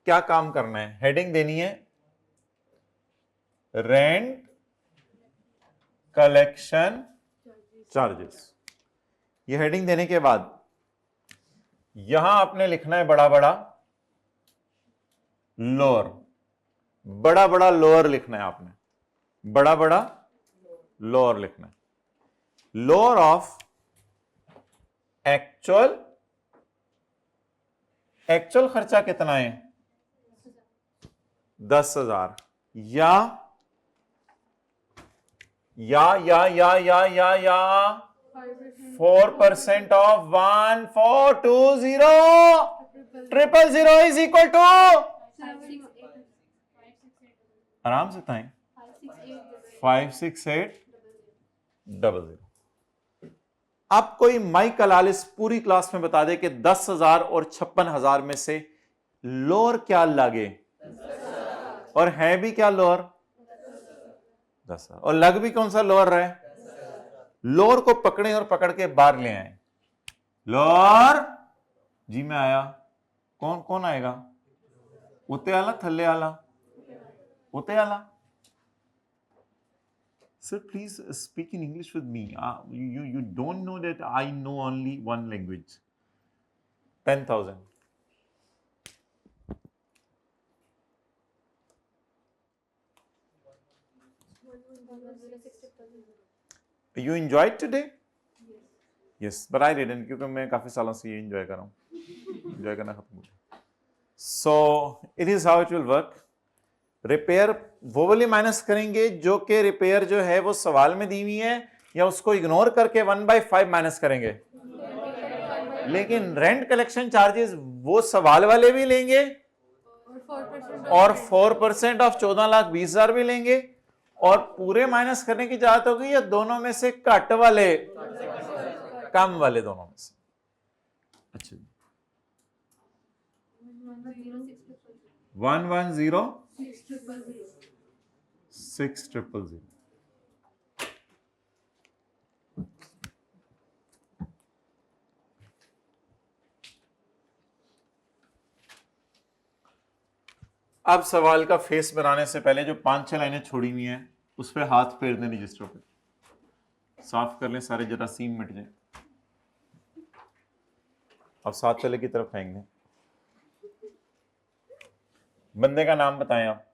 क्या काम करना है, हेडिंग देनी है रेंट कलेक्शन चार्जेस। ये हेडिंग देने के बाद यहां आपने लिखना है बड़ा बड़ा लोअर, बड़ा बड़ा लोअर लिखना है आपने, बड़ा बड़ा लोअर लिखना है। लोअर ऑफ एक्चुअल, एक्चुअल खर्चा कितना है 10,000 या 4% ऑफ 1420 इज इक्वल टू, आराम से ताएं 56800। अब कोई माइक कलालिस पूरी क्लास में बता दे कि 10,000 और 56,000 में से लोअर क्या लगे, और है भी क्या लोअर 10,000, और लग भी कौन सा लोअर रहे, लोअर को पकड़े और पकड़ के बाहर ले आए। लोअर जी में आया, कौन कौन आएगा, उते आला थल्ले आला, उते आला। Sir, please speak in English with me. You don't know that I know only one language. 10,000. You enjoyed today? Yes, but I didn't, क्योंकि मैं काफी सालों से ये enjoy कर रहा हूँ, enjoy करना खत्म हो गया। So it is how it will work. Repair वो वाली माइनस करेंगे जो कि रिपेयर जो है वो सवाल में दी हुई है, या उसको इग्नोर करके 1/5 माइनस करेंगे? लेकिन रेंट कलेक्शन चार्जेस वो सवाल वाले भी लेंगे और 4% ऑफ 14,20,000 भी लेंगे, और पूरे माइनस करने की जरूरत होगी या दोनों में से घट वाले, कम वाले, दोनों में से? अच्छा, 110,600,000। अब सवाल का फेस बनाने से पहले जो 5-6 लाइनें छोड़ी हुई हैं उस पर हाथ फेर दें रजिस्टर पे, साफ कर लें, सारे जरासीम मिट जाए। अब 7 वाले की तरफ फेंक दें। बंदे का नाम बताएं आप।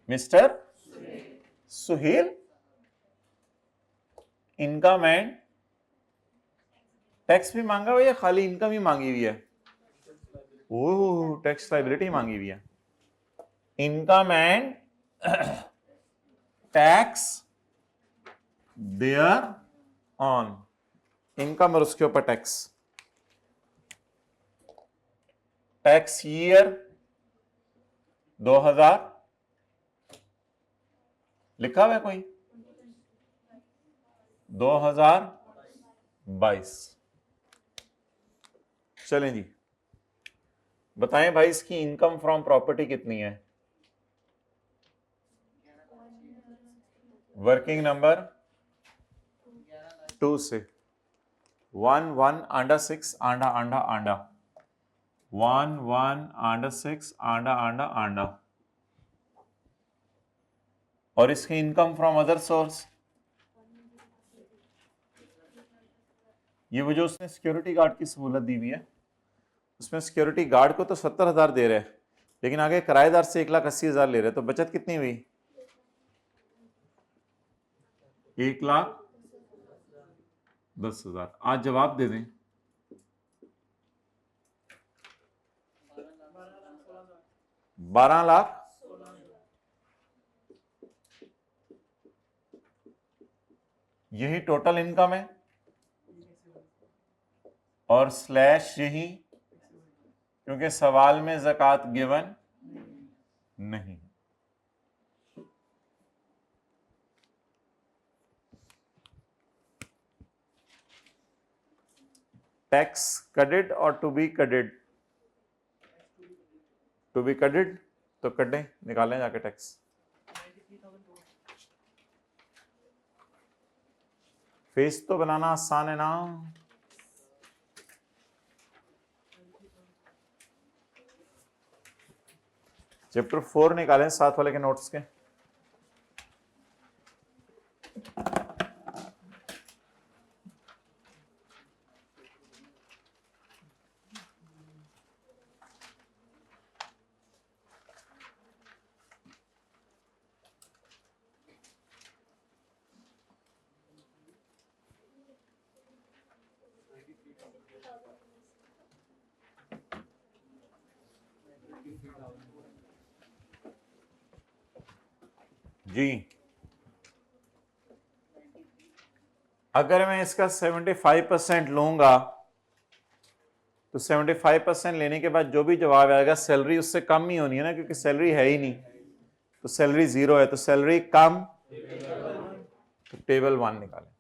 Mister Sohail. Income and tax भी मांगा हुआ या खाली इनकम ही मांगी हुई है? ओह, टैक्स लायबिलिटी मांगी हुई है। Income and tax there on, income और उसके ऊपर टैक्स। टैक्स ईयर 2000 लिखा हुआ है कोई? 2022। चलें जी, बताएं भाई इसकी इनकम फ्रॉम प्रॉपर्टी कितनी है? वर्किंग नंबर 2 से 1 1 आंडा 6 आंडा आंडा आंडा 1 1 आंडा 6 आंडा आंडा आंडा, और इसकी इनकम फ्रॉम अदर सोर्स, ये वो जो उसने सिक्योरिटी गार्ड की सहूलत दी हुई है, उसमें सिक्योरिटी गार्ड को तो 70,000 दे रहे हैं, लेकिन आगे किराएदार से 1,80,000 ले रहे हैं, तो बचत कितनी हुई? 1,10,000। आज जवाब दे दें। 12 लाख। यही टोटल इनकम है, और स्लैश यही, क्योंकि सवाल में ज़कात गिवन नहीं। टैक्स क्रेडिट और to be credit? To be credit तो कटें, निकालें जाके टैक्स। फेस तो बनाना आसान है ना। चैप्टर 4 निकालें 7 वाले के नोट्स के। जी, अगर मैं इसका 75% लूंगा तो 75% लेने के बाद जो भी जवाब आएगा सैलरी उससे कम ही होनी है ना, क्योंकि सैलरी है ही नहीं, तो सैलरी 0 है, तो सैलरी कम, तो टेबल 1 निकालें।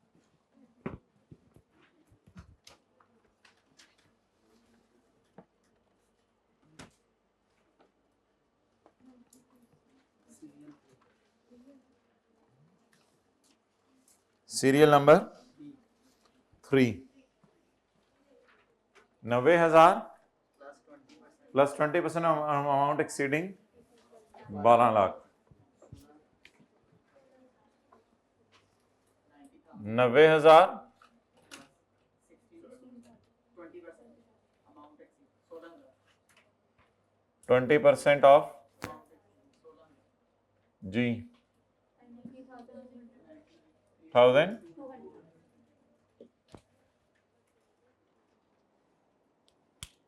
Serial number 3, 90,000 plus 20% amount exceeding 12 lakh. 90,000 20% of जी 1000,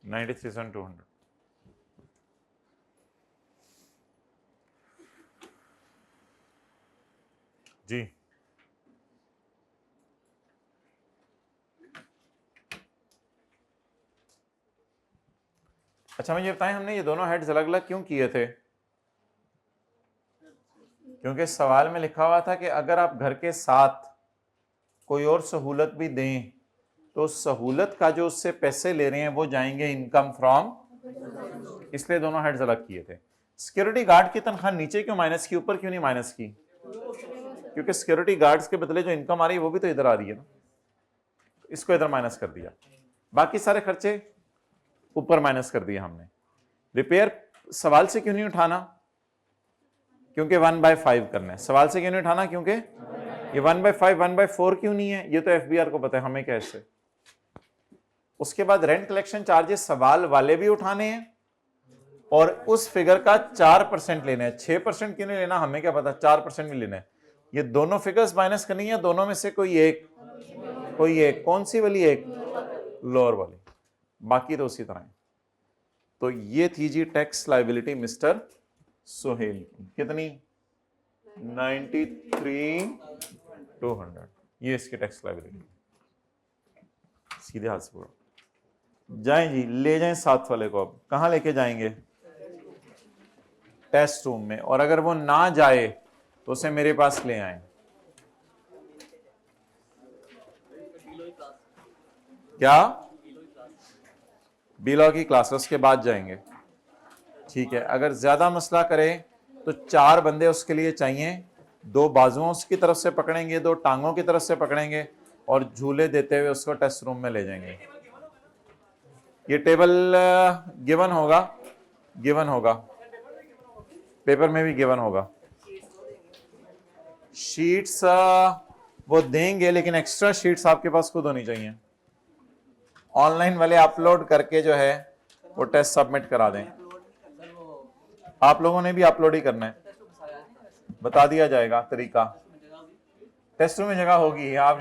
93,200 जी। अच्छा मुझे बताएं, हमने ये दोनों हेड्स अलग अलग क्यों किए थे? क्योंकि सवाल में लिखा हुआ था कि अगर आप घर के साथ कोई और सहूलत भी दें तो सहूलत का जो उससे पैसे ले रहे हैं वो जाएंगे इनकम फ्रॉम, इसलिए दोनों हेड्स अलग किए थे। सिक्योरिटी गार्ड की तनख्वाह नीचे क्यों माइनस की, ऊपर क्यों नहीं माइनस की? क्योंकि सिक्योरिटी गार्ड्स के बदले जो इनकम आ रही है वो भी तो इधर आ रही है ना, इसको इधर माइनस कर दिया। बाकी सारे खर्चे ऊपर माइनस कर दिया हमने। रिपेयर सवाल से क्यों नहीं उठाना? क्योंकि 1/5 करना है। सवाल से क्यों नहीं उठाना? क्योंकि ये 1/5 1/4 क्यों नहीं है? ये तो एफबीआर को पता है, हमें कैसे। उसके बाद रेंट कलेक्शन चार्जेस सवाल वाले भी उठाने हैं और उस फिगर का 4% लेना है। 6% क्यों नहीं लेना? हमें क्या पता, 4% भी लेना है। ये दोनों फिगर्स माइनस करनी है, दोनों में से कोई एक। कौन सी वाली? एक लोअर वाली, बाकी तो उसी तरह है। तो ये थी जी टैक्स लायबिलिटी मिस्टर सोहेल की। कितनी? 93,200। ये इसकी टैक्स लायबिलिटी। सीधे हाथ से बोलो। जाएं जी, ले जाएं साथ वाले को। अब कहां लेके जाएंगे? टेस्ट रूम में। और अगर वो ना जाए तो उसे मेरे पास ले आए। क्या? बीलॉ की क्लास, उसके बाद जाएंगे। ठीक है। अगर ज्यादा मसला करे तो 4 बंदे उसके लिए चाहिए। 2 बाजुओं उसकी तरफ से पकड़ेंगे, 2 टांगों की तरफ से पकड़ेंगे और झूले देते हुए उसको टेस्ट रूम में ले जाएंगे। ये टेबल गिवन होगा, पेपर में भी गिवन होगा। शीट्स वो देंगे, लेकिन एक्स्ट्रा शीट्स आपके पास खुद होनी चाहिए। ऑनलाइन वाले अपलोड करके जो है वो टेस्ट सबमिट करा दें। आप लोगों ने भी अपलोड ही करना है, बता दिया जाएगा तरीका। टेस्ट रूम में जगह होगी। आप